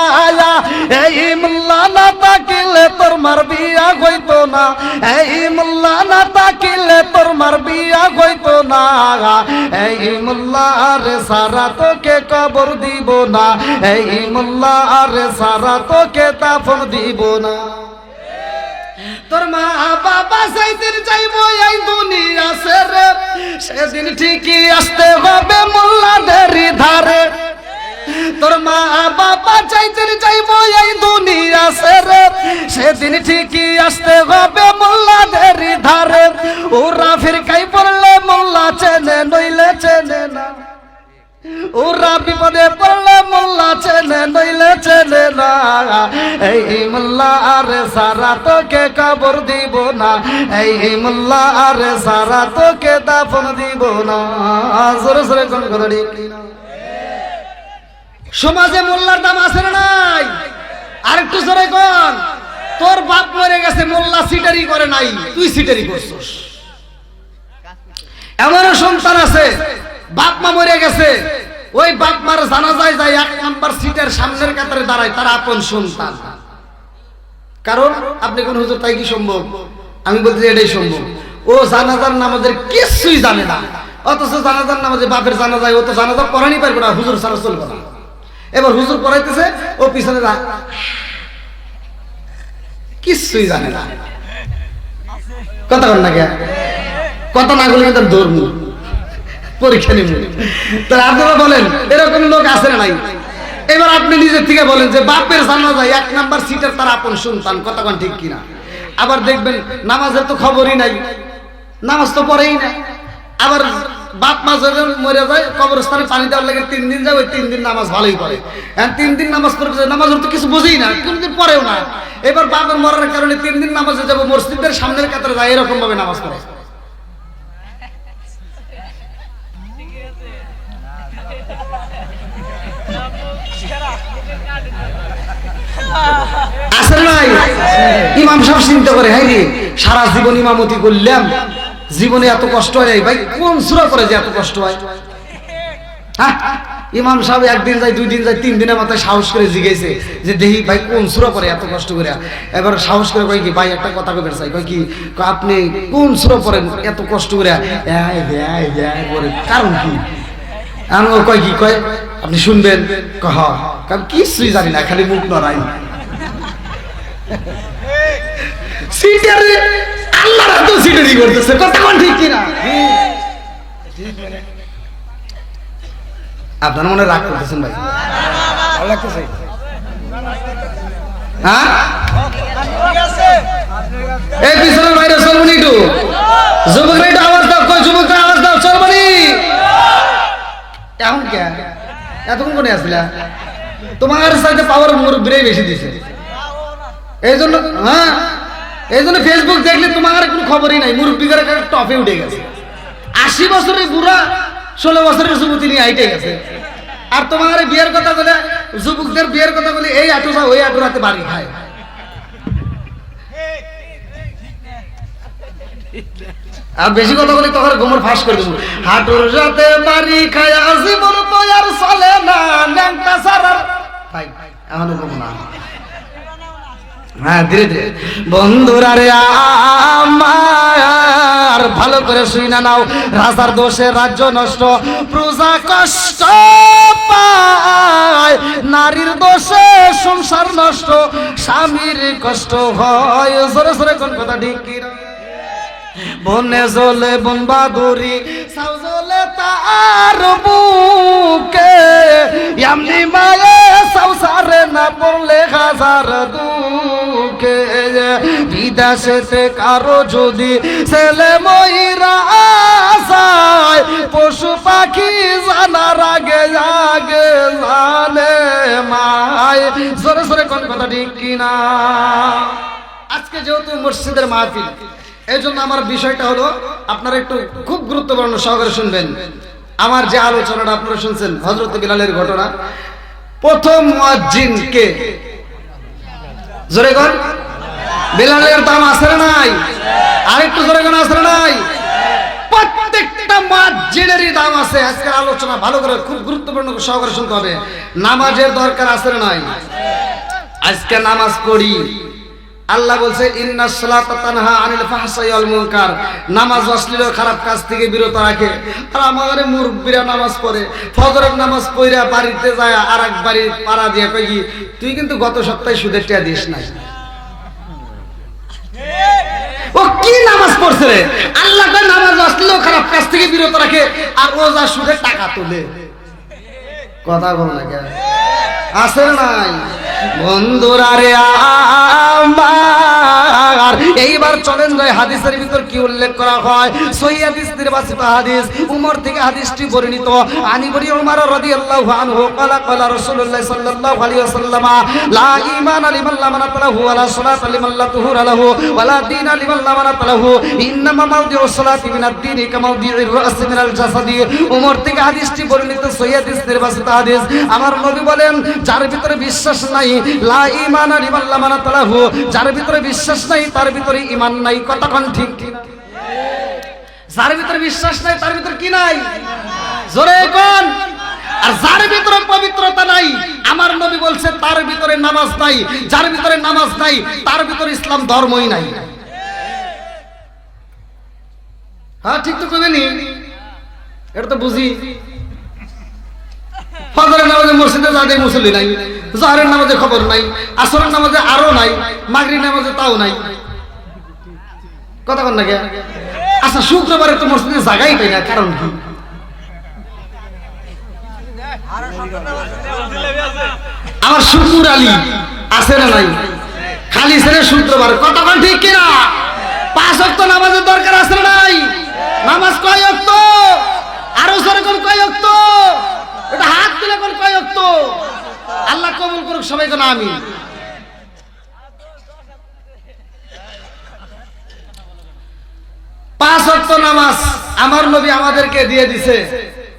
Speaker 1: এই মোল্লা না তাকিলে তোর মার বিয়া হইতো না, এই মোল্লা না তাকিলে তোর মার বিয়া হইতো না। এই মোল্লা আরে সারা তোকে কবর দিব না, এই মোল্লা আরে সারা তোকে দাফন দিব না। তোর মা বাবা সেদিন যাইবো এই দুনিয়া ছেড়ে, সেদিন ঠিকই আসতে হবে মোল্লাদের ধারে। তোর মা বাবা চাইতেন যাইবো এই দুনিয়া ছেড়ে, সেদিন ঠিকই আসতে হবে মোল্লাদের ধারে। ওরা ফিরকাই পড়লে মোল্লা চেনে নইলে চেনে না, ওরা বিপদে পড়লে মোল্লা চেনে নইলে চেনে না। এই মোল্লা আরে সারা তোকে কবর দিব না, এই মোল্লা আরে সারা তোকে দাফন দিব না। জোরে জোরে কোন কথা ঠিক না? সমাজে মোল্লার দাম আছে না নাই? আরেকটু জোরে কোন। তোর বাপ মরে গেছে, মোল্লা সিটারি করে নাই, তুই সিটারি করছিস। এমনও সন্তান আছে বাপ মা মরে গেছে, ওই বাপ মার জানাজায় যায় এক নাম্বার সিটের সামনের কাতারে দাঁড়ায়, তার আপন সন্তান। কারণ আপনি কোন হুজুর তাই কি সম্ভব? আমি বলতে এটাই সম্ভব। ও জানাজার নামাজের কিছুই জানে না, অথচ জানাজার নামাজে বাপের জানাজায় ও তো জানাজা পড়ানি পারবে না, হুজুর ছাড়া চলবে না। এবার হুজুর পড়াইতেছে, ও পিছনে কিছুই জানে না। কথা বল না কে? কথা না বলে তার ধর্ম পরীক্ষা নিব। তাহলে আপনারা বলেন এরকম লোক আছে না নাই? এবার আপনি নিজের থেকে বলেন যে বাপের জানাজায় এক নাম্বার সিটের তার আপন সন্তান। কতক্ষণ ঠিক কিনা? আবার দেখবেন নামাজের তো খবরই নাই, নামাজ তো পড়েই না। আবার বাপ মা যখন মরে যায় কবরস্থানে পানি দেওয়ার লাগে 3 দিন যাবে, 3 দিন নামাজ ভালোই পড়ে। 3 দিন নামাজ পড়বে, নামাজের তো কিছু বুঝেই না, কোনদিন পড়েও না। এবার বাপের মরার কারণে 3 দিন নামাজে যাবো, মসজিদের সামনের কাতারে যায়, এরকম ভাবে নামাজ পড়ে। আসলে নাই ইমাম সাহেব চিন্তা করে, হ্যাঁ রে সারা জীবন ইমামতি করলাম, জীবনে এত কষ্ট হয় নাই ভাই, কোন সূরা পড়ে যে এত কষ্ট হয়? হ্যাঁ, ইমাম সাহেব 1 দিন যায়, 2 দিন যায়, 3 দিনের মাথায় সাহস করে জিজ্ঞেসে যে দেখি ভাই কোন সূরা পড়ে এত কষ্ট করে। এবার সাহস করে কয় কি ভাই একটা কথা কইতে চাই, কয় কি আপনি কোন সূরা পড়েন এত কষ্ট করে? কারণ কি? আমি কয় কি, কয় আপনি শুনবেন? কারণ কিছুই জানি না, খালি মুখ নড়াই। সিটারে আল্লাহর তো সিটারি করতেছে, কথা কোন ঠিক কি না? আপনারা মনে রাগ করতেছেন ভাই? ভালো লাগতেছে? হ্যাঁ, এই পিছনের বাইরে চলবনি একটু, যুবকরা একটু আওয়াজ দাও, কই যুবকরা আওয়াজ দাও, চলবনি। এখন কে এতক্ষণ কোনে আসলা? তোমার সাথে পাওয়ার মুরব্বীরা বেশি দিছে, এই জন্য। হ্যাঁ, এই জন্য ফেসবুক দেখলে তোমার কোনো খবরই নাই, মুরব্বীরা টপে উঠে গেছে। 80 বছরের বুড়া 16 বছরের যুবতী নিয়ে হাইটে গেছে। আর তোমার বিয়ের কথা বলে, যুবকদের বিয়ের কথা বলে এই আটু যা ওই আটু রাতে বাড়ি খায়। আর বেশি কথা বলি তখন গোমর ফাঁস করে দেবো। হাঁটুর রাতে বাড়ি খায় জীবন তো আর চলে না, ল্যাংটা সারার ভাই এখনো কম না। হ্যাঁ, ধীরে ধীরে বন্ধুরা রে আমার ভালো করে শুই না নাও, রাজার দোষে রাজ্য নষ্ট, প্রজা কষ্ট পায়, নারীর দোষে সংসার নষ্ট, স্বামীর কষ্ট হয়। জোরে জোরে কোন কথা ঠিক কি? বনে জলে বন বাদুরি সাউ জলে তার বুকে, এমনি মায়ে সংসারে না পড়লে হাজার দুঃখে। বিদেশেতে কারো যদি ছেলে ময়রা যায়, পশু পাখি জানার আগে আগে জানে মায়। জোরে জোরে কোন কথা ঠিক কিনা? আজকে যেহেতু মসজিদের মাহফিল, এই জন্য আমার বিষয়টা হলো আপনারা একটু খুব গুরুত্বপূর্ণ সহকারে শুনবেন। আমার যে আলোচনাটা আপনারা শুনছেন হযরত বিলালের ঘটনা, প্রথম মুয়াজ্জিন কে? জোরে কোন? বিলালের দাম আছে না নাই? আরেকটু জোরে কোন আছে না নাই? প্রত্যেকটা মুয়াজ্জিনেরই দাম আছে। আজকের আলোচনা ভালো করে খুব গুরুত্বপূর্ণ সহকারে শুনতে হবে। নামাজের দরকার আছে না নাই? আজকে নামাজ পড়ি, আল্লাহ বলছে ইন্নাস সালাতা তানহা আনিল ফাহশাই ওয়াল মুনকার, নামাজ অশ্লীল খারাপ কাজ থেকে বিরত রাখে। আর আমাদের মুরব্বিরা নামাজ পড়ে, ফজরের নামাজ পড়া বাড়িতে যায় আর এক বাড়ি পাড়া দিয়ে কই কি তুই কিন্তু গত সপ্তাহে সুদের টাকা দিস নাই। ও কি নামাজ পড়ছে রে? আল্লাহ কয় নামাজ অশ্লীল খারাপ কাজ থেকে বিরত রাখে, আর ও যা সুদের টাকা তোলে। কথা বল না কেন? আছে নাই? বন্ধুরা রে আমার, এইবার চলেন যায় হাদিসের ভিতর কি উল্লেখ করা হয়। সহিহ হাদিস নির্বাচিত হাদিস, উমর থেকে হাদিসটি বর্ণিত। আনি বলি উমর রাদিয়াল্লাহু আনহু ক্বালা ক্বালা রাসূলুল্লাহ সাল্লাল্লাহু আলাইহি ওয়াসাল্লাম, লা ঈমানা লিমান লা মানাত লাহু ওয়ালা সালাতা লিমান লা তুহুরা লাহু ওয়ালা দীনা লিমান লা মানাত লাহু, ইন্নামা মাওদিউস সালাতি মিনাদ দীনি কামাওদিউর রাসি মিনাল জাসাদি। উমর থেকে হাদিসটি বর্ণিত, সহিহ হাদিস নির্বাচিত হাদিস। আমার নবী বলেন, যার ভিতরে বিশ্বাস নাই, লা ঈমানা লিমান লা মানাত লাহু, যার ভিতরে বিশ্বাস নাই তার ভিতরে ঈমান নাই। কথা কোন ঠিক? যার ভিতরে বিশ্বাস নাই তার ভিতরে কি নাই? জোরে কোন? আর যার ভিতরে পবিত্রতা নাই, আমার নবী বলছে তার ভিতরে নামাজ নাই। যার ভিতরে নামাজ নাই তার ভিতরে ইসলাম ধর্মই নাই। হ্যাঁ, ঠিক তো কইবেনি? এটা তো বুঝি। ফজরের নামাজে মসজিদে যাদের মুসল্লি নাই, জোহরের নামাজে খবর নাই, আসরের নামাজে আরো নাই, মাগরিব নামাজে তাও নাই। কথা বল না কে? আচ্ছা, শুক্রবারে তো মসজিদে জায়গাই পাই না, কারণ কি? আমার শুকুর আলী আছে না নাই? খালি ছেলে শুক্রবার, কতক্ষণ ঠিক কিনা? 5 ওয়াক্ত নামাজের দরকার আছে না নাই? নামাজ কয় ওয়াক্ত? আরো জোরে কোন কয় ওয়াক্ত? এটা হাত তুলে কোন কয় ওয়াক্ত? আল্লাহ কবুল করুক সবাইকে না আমিন। 5 ওয়াক্ত নামাজ আমার নবী আমাদেরকে দিয়ে দিয়েছে।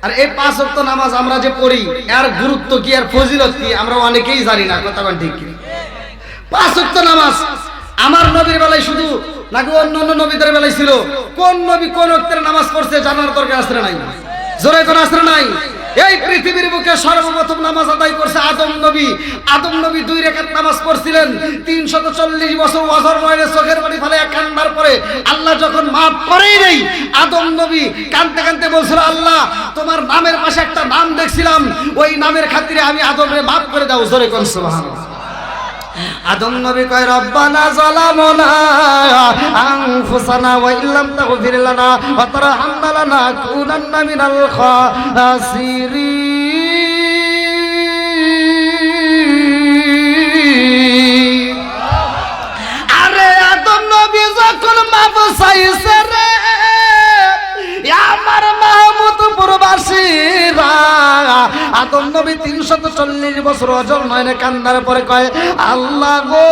Speaker 1: আর এই 5 ওয়াক্ত নামাজ আমরা যে পড়ি এর গুরুত্ব কি, এর ফজিলত কি আমরা অনেকেই জানি না, কথা কোন ঠিক কি? 5 ওয়াক্ত নামাজ আমার নবীর বেলায় শুধু নাকি অন্যান্য নবীদের বেলায় ছিল? কোন নবী কোন ওয়াক্তের নামাজ পড়ছে জানার দরকার আছে না নাই? জোরে কোন আছে না নাই? এই পৃথিবীর বুকে সর্বপ্রথম নামাজ আদায় করছে আদম নবী। আদম নবী 2 রাকাত নামাজ পড়ছিলেন। 340 বছর ওয়াজর ময়রে চোখের পানি ফেলে কান্নার পরে আল্লাহ যখন মাফ করেই নেই, আদম নবী কাঁদতে কাঁদতে বলছিল, আল্লাহ তোমার নামের পাশে একটা নাম দেখছিলাম, ওই নামের খাতিরে আমি আদমরে মাফ করে দাও। জোরে কোন সুবহানাল্লাহ। আদম নবী কয়, রব্বানা যালামনা আনফুসানা ওয়া ইল্লাম তাগফির লানা ওয়া তারহামনা লানাকুনান্না মিনাল খাসিরিন। আরে আদম নবী যখন মাফ চাইছে রে, আমার মাহমুদ প্রবাসীরা, আদম নবী 340 বছর অজর নয়নে কান্নার পরে কয়, আল্লাহ গো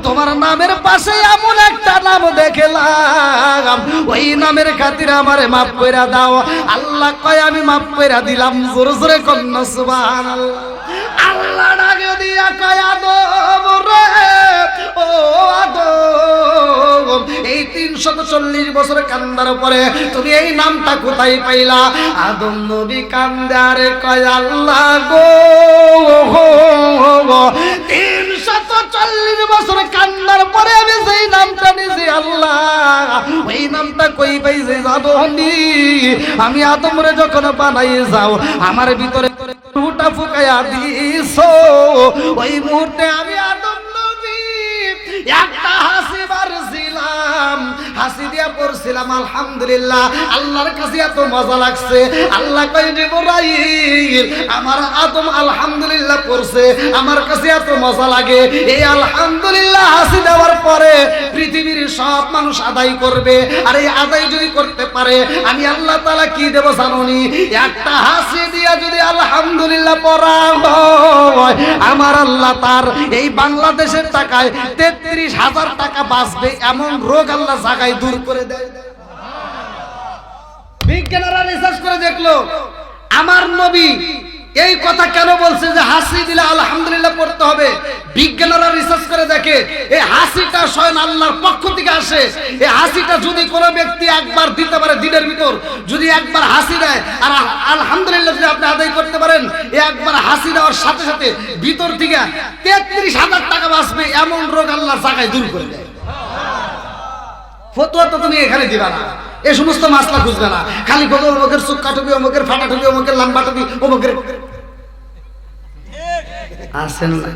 Speaker 1: তোমার নামের পাশে এমন একটা নাম দেখলাম, ওই নামের খাতিরে আমারে মাফ কইরা দাও। আল্লাহ কয়, আমি মাফ কইরা দিলাম। জোরে জোরে কন্যা সুবহানাল্লাহ। আল্লাহ ডাকে দিয়া কয়, আদম রে, ও আদম, এই 340 বছর কান্দার পরে তুমি এই নামটা কোথায় পাইলা? আদম নবী কান্দে আর কয়, আল্লাহ গো 340 বছর কান্দার পরে আমি যেই নামটা নিয়েছি আল্লাহ, ওই নামটা কই পাইছি জানি? আমি আদমরে যখন বানাই যাও আমার ভিতরে রুটা ফুকাইয়া দিছো, ওই মুহূর্তে আমি আদম নবী একটা হাসি মারছিলাম, হাসি দিয়া পড়ছিলাম আলহামদুলিল্লাহ। আল্লাহর কাছে এত মজা লাগছে, আল্লাহ কই, জিবরাইল আমার আদম আলহামদুলিল্লাহ পড়ছে, আমার কাছে এত মজা লাগে। এই আলহামদুলিল্লাহ হাসি দেওয়ার পরে পৃথিবীর সব মানুষ আদায় করবে, আর এই আদায় যদি করতে পারে আমি আল্লাহ তাআলা কি দেব জানোনি? একটা হাসি দিয়া যদি আলহামদুলিল্লাহ পড়া হয়, আমার আল্লাহ তার এই বাংলাদেশের টাকায় 33,000 টাকা বাঁচবে এমন রোগ আল্লাহ জায়গায় দূর করে দেয়। বিজ্ঞানীরা রিসার্চ করে দেখলো আমার নবী এই কথা কেন বলছে যে হাসি দিলে আলহামদুলিল্লাহ পড়তে হবে। বিজ্ঞানীরা রিসার্চ করে দেখে এই হাসিটা স্বয়ং আল্লাহর পক্ষ থেকে আসে। এই হাসিটা যদি কোনো ব্যক্তি একবার দিতে পারে, দিনের ভিতর যদি একবার হাসি দেয় আর আলহামদুলিল্লাহ যদি আপনি আদায় করতে পারেন, এই একবার হাসি দেওয়ার সাথে সাথে ভিতর থেকে 33,000 টাকা বাঁচবে এমন রোগ আল্লাহ জায়গায় দূর করে দেয়। ফতোয়া তো তুমি এখানে দিবা না, এই সমস্ত মাসলা খুঁজবে না, খালি বলো অমুকের চোখ কাটবি, অমুকের ফাটা টুবি, অমুকের লম্বা টুবি, অমুকের আসেন না।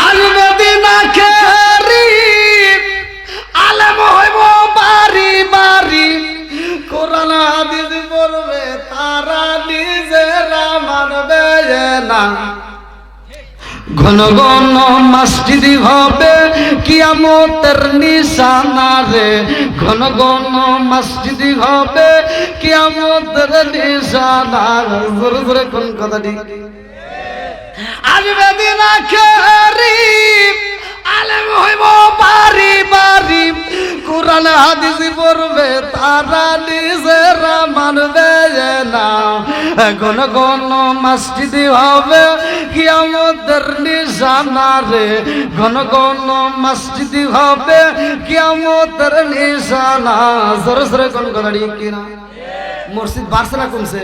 Speaker 1: আমি মদিনা খেরি আলেম হইব বাড়ি বাড়ি, কোরআন হাদিস পড়বে তারা নিজেরা মানবে না। ঘন ঘন মসজিদ হবে কিয়ামতের নিশানা রে, ঘন ঘন মসজিদ হবে কিয়ামতের নিশানা। জোরে জোরে কোন কথা ঠিক? আজ মদিনা খেরি আলেম হইব বাড়ি বাড়ি, কোরআন হাদিস পড়বে তারা নিজেরা মানবে না। ঘন ঘন মসজিদ হবে কিয়ামতের নিশানা রে, ঘন ঘন মসজিদ হবে কিয়ামতের নিশানা। জোরে জোরে কোন কথা ঠিক কিনা? মসজিদ বাড়ছে না কমছে?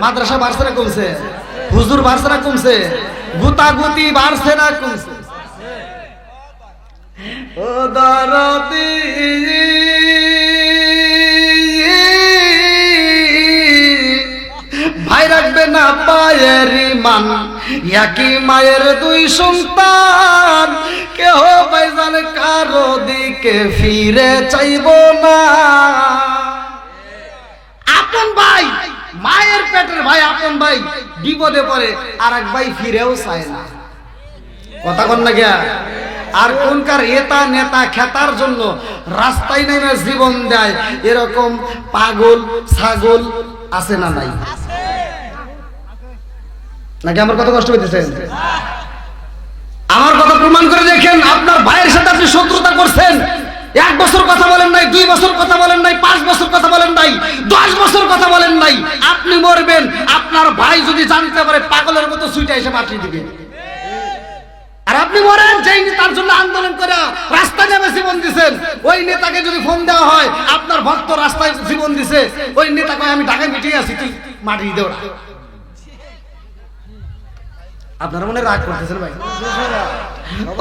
Speaker 1: মাদ্রাসা বাড়ছে না কমছে? হুজুর বাড়ছে না কমছে? গুতাগুতি বাড়ছে না কমছে? ও দরদি ভাই রাখবে না পায়ের ইমান, একই মায়ের 2 সন্তান, কেহ ভাইজান কারো দিকে ফিরে চাইব না। আপন ভাই, মায়ের পেটের ভাই আপন ভাই বিপদে পড়ে আর এক ভাই ফিরেও চায় না। কথা কন না গিয়া। আর কোনকার এটা নেতা খেতার জন্য রাস্তায় নেমে জীবন দেয়, এরকম পাগল ছাগল আছে না নাই? নাকি আমার কথা কষ্ট হইতেছেন? আমার কথা প্রমাণ করে দেখেন। আপনার ভাইয়ের সাথে আপনি শত্রুতা করছেন, 1 বছর কথা বলেন নাই, 2 বছর কথা বলেন নাই, 5 বছর কথা বলেন নাই, 10 বছর কথা বলেন নাই। আপনি মরবেন, আপনার ভাই যদি জানতে পারে পাগলের মতো সুইটা এসে পাঠিয়ে দিবে। আর আপনি মরেন যেই নেতার জন্য আন্দোলন করে রাস্তায় নেমে জীবন দিচ্ছেন, ওই নেতাকে যদি ফোন দেওয়া হয় আপনার ভক্ত রাস্তায় জীবন দিছে, ওই নেতা কয় আমি ঢাকায় মিটিয়ে আছি, তুই মাটি দেও না। আপনারা মনে রাগ করতেছেন ভাই?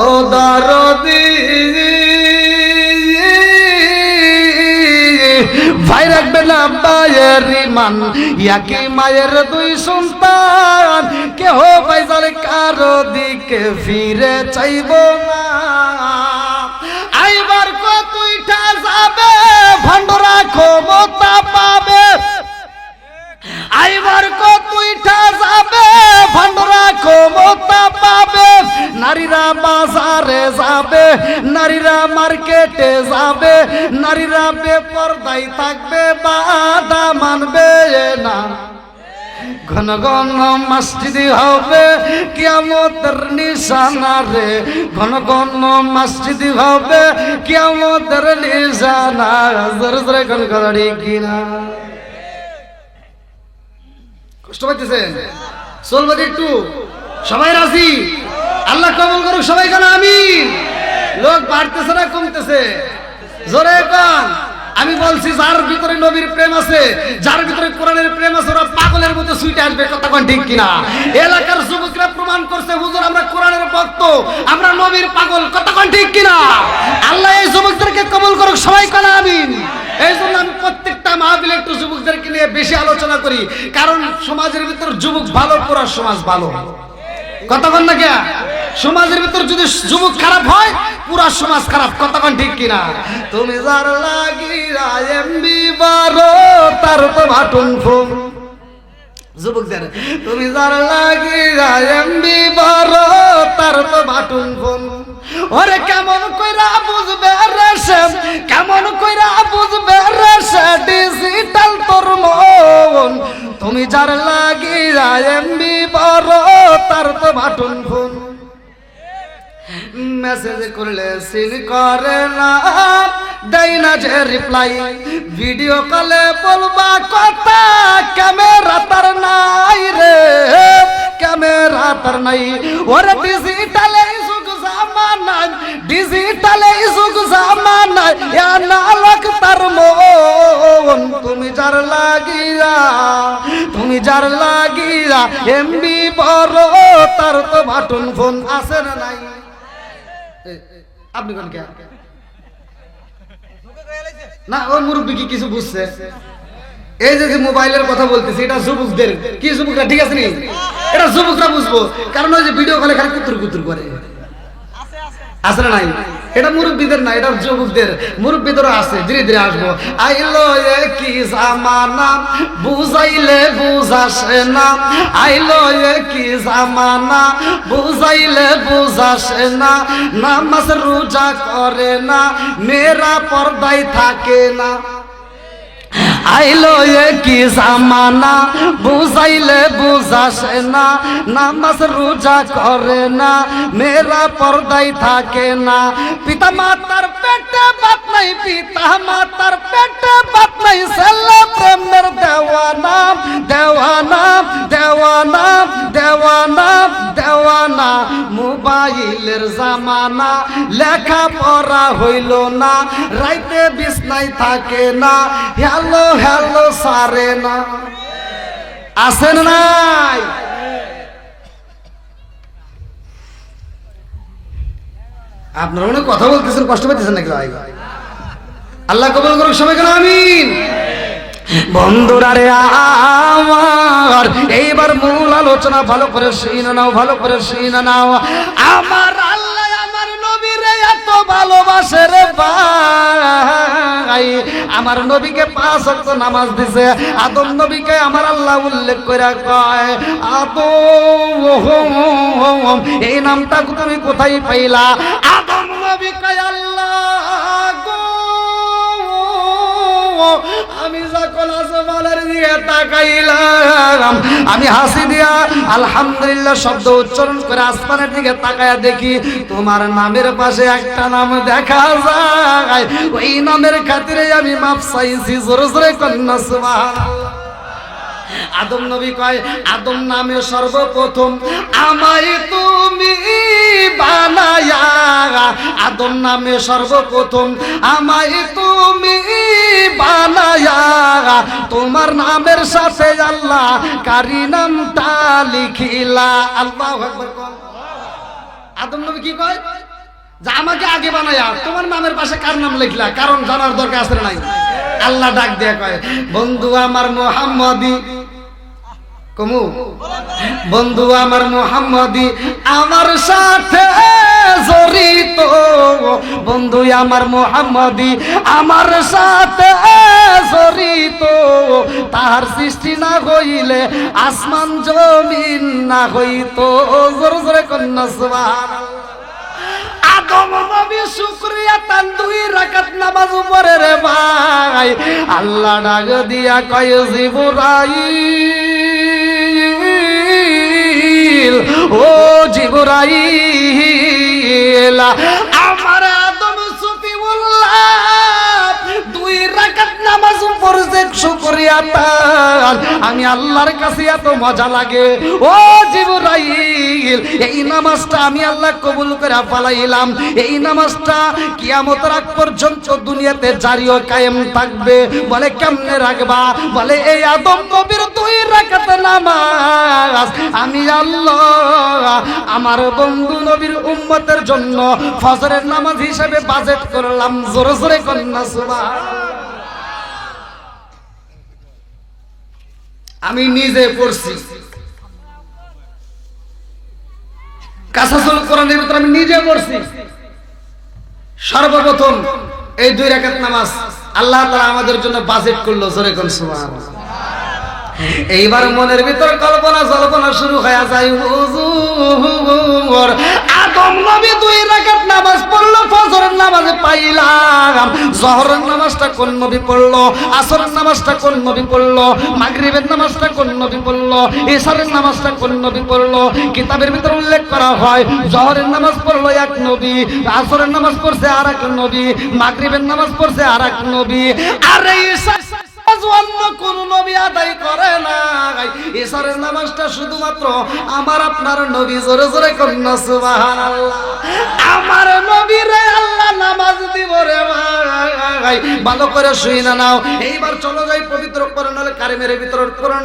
Speaker 1: ও দরদি ভাই রাখবে না মায়ের মান, ইয়াকে মায়ের 2 সন্তান, কেহ পয়সার কারো দিকে ফিরে চাইব না। আইবার কতইটা যাবে ভণ্ডরা ক্ষমতা পাবে, আইবার কতইটা যাবে ভণ্ডরা ক্ষমতা পাবে। নারীরা বাজারে যাবে, নারীরা মার্কেটে যাবে, নারীরা বেপরদায় থাকবে, বাধা মানবে না। ঘন ঘন মসজিদ হবে কিয়ামতের নিশানা রে, ঘন ঘন মসজিদ হবে কিয়ামতের নিশানা। জোরে জোরে ঘন ঘড়ি কিনা। কষ্ট পাইতেছেন? চলবে একটু? সবাই রাজি? আল্লাহ কবুল করুক সবাই কেন আমিন। লোক বাড়তেছে না কমতেছে? জোরে কান। আমি বলছি যার ভিতরে নবীর প্রেম আছে, যার ভিতরে কোরআনের প্রেম আছে, ওরা পাগলের মতো সুইটে আসবে। কথা কোন ঠিক কিনা? এলাকার যুবকরা প্রমাণ করছে হুজুর আমরা কোরআনের ভক্ত, আমরা নবীর পাগল। কথা কোন ঠিক কিনা? আল্লাহ এই যুবকদেরকে কবুল করুক সবাই কেন আমিন। এই জন্য আমি প্রত্যেকটা মাহফিলে একটু যুবকদেরকে নিয়ে বেশি আলোচনা করি, কারণ সমাজের ভিতর যুবক ভালো, পুরো সমাজ ভালো। কথা বল না কে? সমাজের ভিতর যদি যুবক খারাপ হয় পুরো সমাজ খারাপ। কথা বল ঠিক কিনা? তুমি যার লাগিরা এমবি 12 তার তো ভাটুন ফোন। যুবকদের তুমি যার লাগিরা এমবি 12 তার তো ভাটুন ফোন। ওরে কেমন কইরা বুঝবে রে সে, কেমন কইরা বুঝবে রে সে ডিজিটাল তোর মন। তুমি যার লাগিরা এমবি 12 তার তো ভাটুন ফোন। মেসেজ করলে সিন করে না, দেয় না যে রিপ্লাই, ভিডিও কলে বলবা কথা ক্যামেরা তার নাই রে, ক্যামেরা তার নাই। ওরে ডিজিটালে যুগ জামানা, ডিজিটালে যুগ জামানা, ইয়া নালক তার মন। তুমি যার লাগিয়া, তুমি যার লাগিয়া এমবি 12 তার তো ভাটুন ফোন। আছে না নাই? আপনি কোন কে না? ওই মুরব্বী কি কিছু বুঝছে? এই যে মোবাইলের কথা বলতেছি, এটা যুবকদের কি, যুবকরা ঠিক আছে নি? এটা যুবকরা বুঝবো, কারণ ওই যে ভিডিও কলে খালি কুতুর কুতুর করে। আছে না নাই? এটা মুরব্বীদের না, এটা যুবকদের। মুরব্বীদেরও আছে, ধীরে ধীরে আসবো। আইলো কি জামানা বুঝাইলে বুঝাসে না, আইলো কি জামানা বুঝাইলে বুঝাসে না। নামাজ রোজা করে না, মেয়েরা পর্দায় থাকে না। আইলো কি জামানা বুঝাইলে বুঝাসে না, নামাজ রোজা করে না, মেয়েরা পর্দায় থাকে না। পিতা মাতার পেটে বাত নাই, পিতা মাতার পেটে বাত নাই, ছেলে প্রেমের দেওয়ানা, দেওয়ানা, দেওয়ানা, দেওয়ানা, দেওয়ানা। মোবাইলের জামানা, লেখা পড়া হইল না, রাইতে বিছনায় থাকে না, হ্যালো হ্যালো সারে না। আছেন নাই? আপনারা মনে কথা বলতেছেন, কষ্ট পাইতেছেন নাকি ভাই? আল্লাহ কবুল করুক সবাই কেন আমিন। বন্ধুরা রে আমার, এইবার মূল আলোচনা ভালো করে শুনে নাও, ভালো করে শুনে নাও। আমার আল্লাহ আমার নবীর এত ভালোবাসে রে ভাই, আমার নবীকে 5 ওয়াক্ত নামাজ দিছে। আদম নবীকে আমার আল্লাহ উল্লেখ করে কয়, আদম, এই নামটা তুমি কোথায় পাইলা? আদম নবী কয়, আল্লাহ গো, আমি যখন আসমানের দিকে তাকাইলাম, আমি হাসি দিয়া আলহামদুলিল্লাহ শব্দ উচ্চারণ করে আসমানের দিকে তাকায়া দেখি তোমার নামের পাশে একটা নাম দেখা যায়। ওই নামের খাতিরে আমি মাপ চাইছি। জোরে জোরে কন্যা সুবহানাল্লাহ। আদম নবী কয়, আদম নামে সর্বপ্রথম আমায় তুমি বানায়া, আদম নামে সর্বপ্রথম আমায় তুমি বানায়া, তোমার নামের সাথে আল্লাহ কারি নামটা লিখিলা। আল্লাহু আকবার। আদম নবী কি কয়? যে আমাকে আগে বানায়া তোমার নামের পাশে কার নাম লিখলা? কারণ জানার দরকার আছে নাই? আল্লাহ ডাক দিয়ে কয়, বন্ধু আমার মুহাম্মদী, কমু বন্ধু আমার মুহাম্মদী আমার সাথে জড়িত, বন্ধু আমার মুহাম্মদী আমার সাথে জড়িত, তাহার সৃষ্টি না হইলে আসমান জমিন না হইতো। জোরে জোরে কন্যা সুবহানাল্লাহ। আদম নবী শুকরিয়া তান 2 রাকাত নামাজ পড়ে রে ভাই, আল্লাহ ডাক দিয়া কয়, জিবরাইল, ও জিবরাইল, আমার আদম সফিউল্লাহ 2 রাকাত নামাজ পড়ছে শুকরিয়া তান, আমি আল্লাহর কাছে এত মজা লাগে। ও জিবরাইল, এই নামাজটা আমি আল্লাহ কবুল করে ফেলাইলাম। এই নামাজটা কিয়ামতের আগ পর্যন্ত দুনিয়াতে জারি ও কায়েম থাকবে। বলে কেমনে রাখবা? বলে এই আদম নবীর 2 রাকাত নামাজ আমি আল্লাহ আমার বন্ধু নবীর উম্মতের জন্য ফজরের নামাজ হিসেবে বাজেট করলাম। জোরে জোরে কন্যা সুবহানাল্লাহ। আমি নিজে পড়ছি কাসাসুল কোরআনের ভিতরে, আমি নিজে পড়ছি। সর্বপ্রথম এই 2 রাকাত নামাজ আল্লাহ তাআলা আমাদের জন্য বাজেট করলো। জোরে কোন সুবহানাল্লাহ। এইবার মনের ভিতর কল্পনা জল্পনা শুরু হয়ে যায়, হুজুর আদম নবী 2 রাকাত নামাজ পড়লো, ফজরের নামাজ পাইলাম, জোহরের নামাজটা কোন নবী পড়লো, আসরের নামাজটা কোন নবী পড়লো, মাগরিবের নামাজটা কোন নবী পড়লো, ইশারের নামাজটা কোন নবী পড়লো? কিতাবের ভিতর উল্লেখ করা হয় জোহরের নামাজ পড়লো এক নবী, আসরের নামাজ পড়ছে আরেক নবী, মাগরিবের নামাজ পড়ছে আরেক নবী, আর ঈশা অন্য কোন নবী আদায় করে নাই। ইশারের নামাজটা শুধুমাত্র আমার আপনার নবী। জোরে জোরে কন্যা সুবহানাল্লাহ। আমার নবীরে আল্লাহ নামাজ দিব রে ভাই, ভালো করে শুনে নাও। এইবার চলো যাই পবিত্র কোরআনুল কারীমের ভিতর 15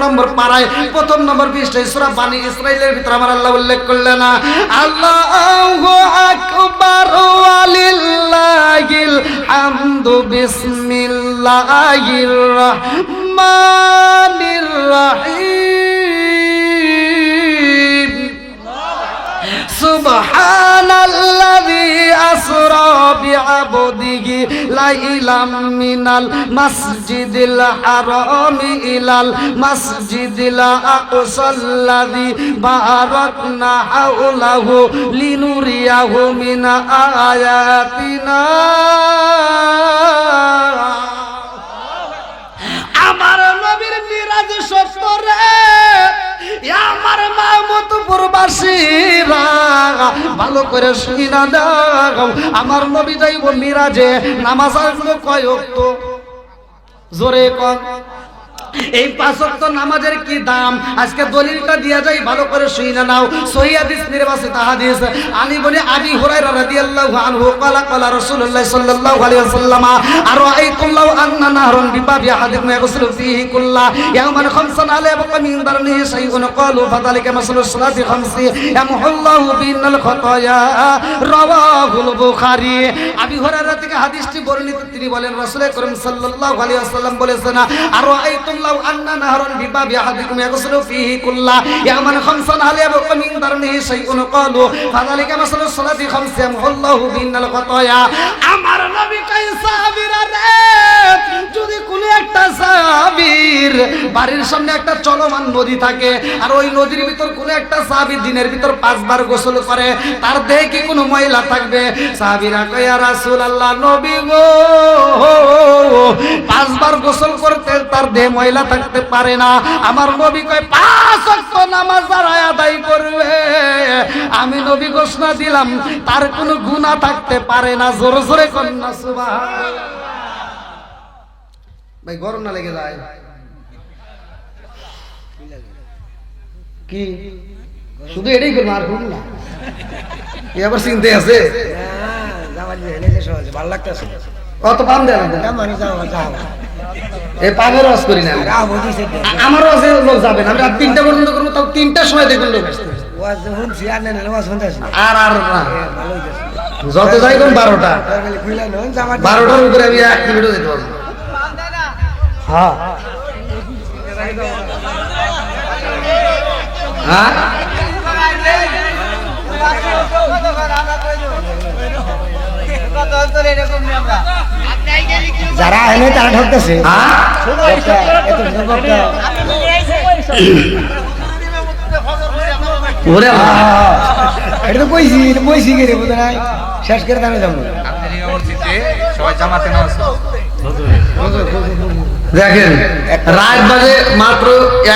Speaker 1: নম্বর পারায় 1 নম্বর পৃষ্ঠায় সূরা বানী ইসরাঈলের ভিতর আমার আল্লাহ উল্লেখ করলেন, আল্লাহু আকবার ওয়ালিল্লাহিল হামদু বিসমিল্লাহির রহমানির রহিম, সুবহানাল্লাযী আসরা বিআবদিহি লাইলাম মিনাল মাসজিদিল হারামি ইলাল মাসজিদিল আকসাল্লাযী বারাকনা হাওলাহু লিনুরিয়াহু মিন আয়াতিনা। আমার নবীর মিরাজ সফরে আমার মাহমুদপুরবাসীরা ভালো করে শুনা দাও, আমার নবী যাইব মিরাজে, নামাজ আসলো কয় ওয়াক্ত? জোরে কর। এই 5 ওয়াক্ত নামাজের কি দাম আজকে দলিলটা দিয়া যাই, ভালো করে শুনে নাও। সহিহ হাদিস নির্বাচিত হাদিস, আলী ইবনে আবি হুরায়রা রাদিয়াল্লাহু আনহু ক্বালা ক্বালা রাসূলুল্লাহ সাল্লাল্লাহু আলাইহি ওয়াসাল্লাম আরাআইতুম লাউ আন্না নাহরুন বিবাবি আহাদিকুম ইয়াগসিলু ফীহি কুল্লা ইয়াওমান খামসান লা ইয়াবকা মিন দারনিহি শাইউন ক্বালু ফাযালিকা মাসালুস সালাতি খামসি ইয়ামহুল্লাহু বিনাল খাতায়া। রাওয়াহুল বুখারী। আবি হুরায়রা থেকে হাদিসটি বর্ণিত, তিনি বলেন রাসূল করিম সাল্লাল্লাহু আলাইহি ওয়াসাল্লাম বলেছেন, আরাআইতুম লাউ আন্না নাহরুন বিবাবি আহাদিকুম ইয়াগসিলু ফীহি কুল্লা ইয়ামান খামসান হাল ইয়াবকা মিন দারনিহি শাইউন ক্বালু ফাযালিকা মাসালুস সালাতি খামসা ইয়ামহুল্লাহু বিহিন্নাল খাতায়া। আমার নবী কয় সাহাবীরা রে, যদি কোনো একটা সাহাবীর বাড়ির সামনে একটা চলমান নদী থাকে আর ওই নদীর ভিতর কোনো একটা সাহাবী দিনের ভিতর 5 বার গোসল করে, তার দেহে কি কোনো ময়লা থাকবে? সাহাবীরা কয় ইয়া রাসূলুল্লাহ, নবী গো 5 বার গোসল করতে তার দেহে ময়লা থাকতে পারে না। আমার নবী কয় 5 ওয়াক্ত নামাজ যারা আদায় করবে আমি নবী ঘোষণা দিলাম তার কোনো গুনাহ থাকতে পারে না। জোরে জোরে কন্যা সুবহানাল্লাহ। ভাই গরম না লেগে যায় কি? শুধু এটাই করবো আর করবো না? এবার চিনতে আছে কত পাম দেয় এই পামের রস করি না, আমারও আছে লোক যাবে না। আমি রাত 3টা পর্যন্ত করবো, তাও 3টার সময় দেখবেন লোক আসতে। আর আর না যত যাই কোন 12টার উপরে আমি 1 মিনিটও যেতে পারবো। হ্যাঁ হ্যাঁ
Speaker 2: যারা এনে তারা ঢুকতেছে। এটা তো কইছি গেলে বোধ নাই শেষ করে দামে যাবো।
Speaker 1: দেখেন রাত বাজে মাত্র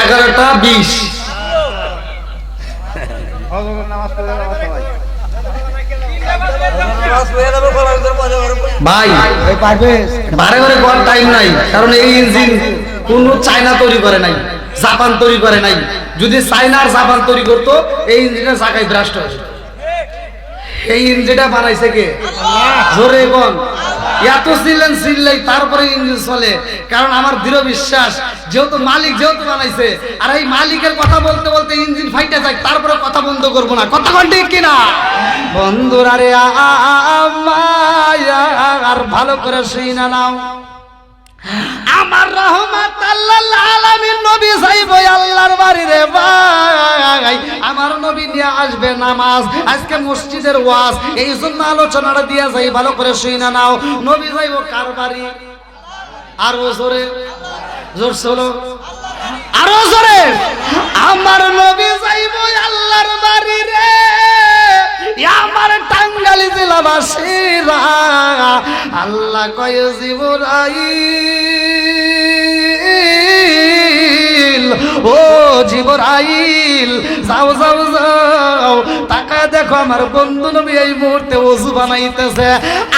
Speaker 1: 11টা 20। ভাই বারে বারে কোন টাইম নাই, কারণ এই ইঞ্জিন কোন চায়না তৈরি করে নাই, জাপান তৈরি করে নাই। যদি চায়না আর জাপান তৈরি করতো এই ইঞ্জিনের চাকায় ব্রাস্ট হয়ে যেত। এই ইঞ্জিনটা বানাইছে কে? জোরে কোন এত চিল্লাই তারপরে ইঞ্জিন চলে। কারণ আমার দৃঢ় বিশ্বাস যেহেতু মালিক যেহেতু বানাইছে, আর এই মালিকের কথা বলতে বলতে ইঞ্জিন ফাইটে যায়, তারপরে কথা বন্ধ করবো না। কথা কোন ঠিক কিনা বন্ধুরা রে? আর ভালো করে শুইনা নাও, আমার রাহমাতুল আলামিন নবী যাইব আল্লাহর বাড়ি রে ভাই। আমার নবী নিয়ে আসবে নামাজ। আজকে মসজিদের ওয়াজ, এই জন্য আলোচনাটা দিয়া যাই, ভালো করে শুইনা নাও। নবী যাইব কার বাড়ি? আরো জোরে, জোর চলো আরো জোরে। আমার নবী যাইব আল্লাহর বাড়ি রে। আমার টাঙ্গাইল জেলাবাসীরা আল্লাহ কয় জিবরাইল, ও জিবরাইল যাও যাও যাও, তাকায় দেখো আমার বন্ধু নবী এই মুহূর্তে ওযু বানাইতেছে।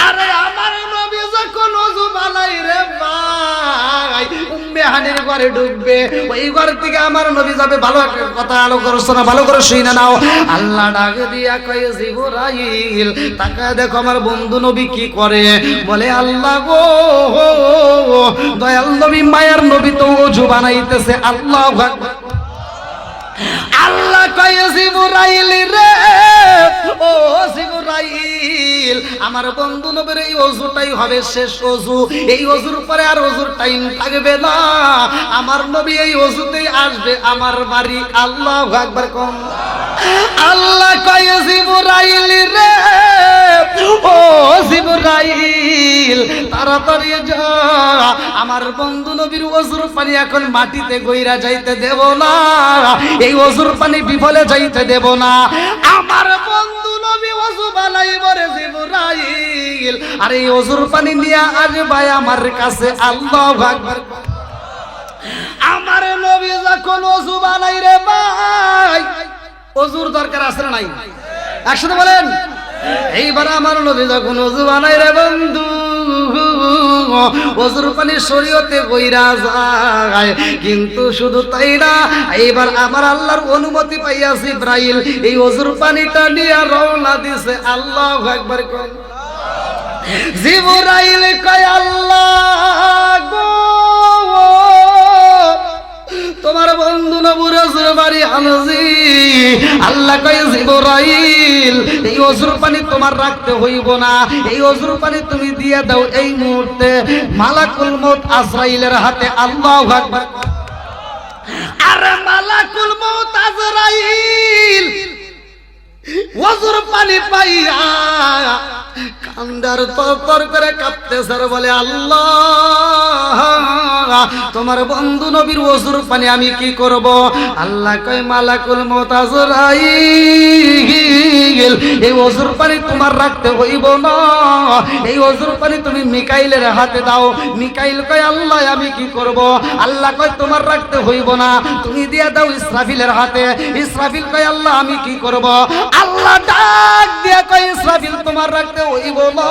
Speaker 1: আরে আমার নবী যখন ওযু বানাই রে ভাই, উম্মে হানির ঘরে ঢুকবে, ওই ঘর থেকে আমার নবী যাবে। ভালো একটা কথা আলোচনা ভালো করে শুনে নাও। আল্লাহ ডাক দিয়া কয় জিবরাইল, তাকায় দেখো আমার বন্ধু নবী কি করে। বলে আল্লাহ গো, দয়াল নবী মায়ার নবী তো ওযু বানাইতেছে। আল্লাহু আকবার। আল্লাহ কয় জিবরাইল রে, ও জিবরাইল, আমার বন্ধু নবীর এই ওযুটাই হবে শেষ ওযু। এই ওযুর পরে আর ওযুর টাইম থাকবে না। আমার নবী এই ওযুতেই আসবে আমার বাড়ি। আল্লাহু আকবার কোন। আল্লাহ কয় জিবরাইল রে, ও জিবরাইল, তাড়াতাড়ি যা, আমার বন্ধু নবীর ওযুর পানি এখন মাটিতে গইরা যাইতে দেব না, এই ওযুর পানি বিফলে যাইতে দেব না। আমার বন্ধু নবী ওযু বানাইব রে জিবরাইল, আর এই ওযুর পানি নিয়ে আসবে আমার কাছে। আল্লাহু আকবার। আমার নবী যখন ওযু বানাই রে ভাই, ওযুর দরকার আছে না নাই? একসাথে বলেন। এইবার আমার নবী যখন ওযু বানাই রে বন্ধু, ওযুর পানি শরীয়তে বইরা যায়। কিন্তু শুধু তাই না, এইবার আমার আল্লাহর অনুমতি পাইয়া জিবরাইল এই ওযুর পানিটা নিয়ে রওনা দিছে। আল্লাহু আকবার কোন। জিবরাইল কয় আল্লাহ গো, তোমার বন্ধু নবীর ওযুর বাড়ি আনজি। আল্লাহ কয় জিবরাইল, এই ওযুর পানি তোমার রাখতে হইব না, এই ওযুর পানি তুমি দিয়ে দাও এই মুহূর্তে মালাকুল মউত আজরাইলের হাতে। আল্লাহু আকবার। আরে মালাকুল মউত আজরাইল ওজুর পানি পাইয়া কান্দার তরতর করে কাঁপতেছে আর বলে আল্লাহ তোমার বন্ধু নবীর ওজুর পানি আমি কি করব? আল্লাহ কয় মালাকুল মউত আজরাইল এই ওজুর পানি তোমার রাখতে হইব না, এই ওজুর পানি তুমি মিকাইলের হাতে দাও। মিকাইল কয় আল্লাহ আমি কি করব? আল্লাহ কয় তোমার রাখতে হইব না, তুমি দিয়ে দাও ইসরাফিলের হাতে। ইসরাফিল কয় আল্লাহ আমি কি করব? আল্লাহ ডাক দিয়া কয় ইসরাফিল তোমার রাখতে হইব না,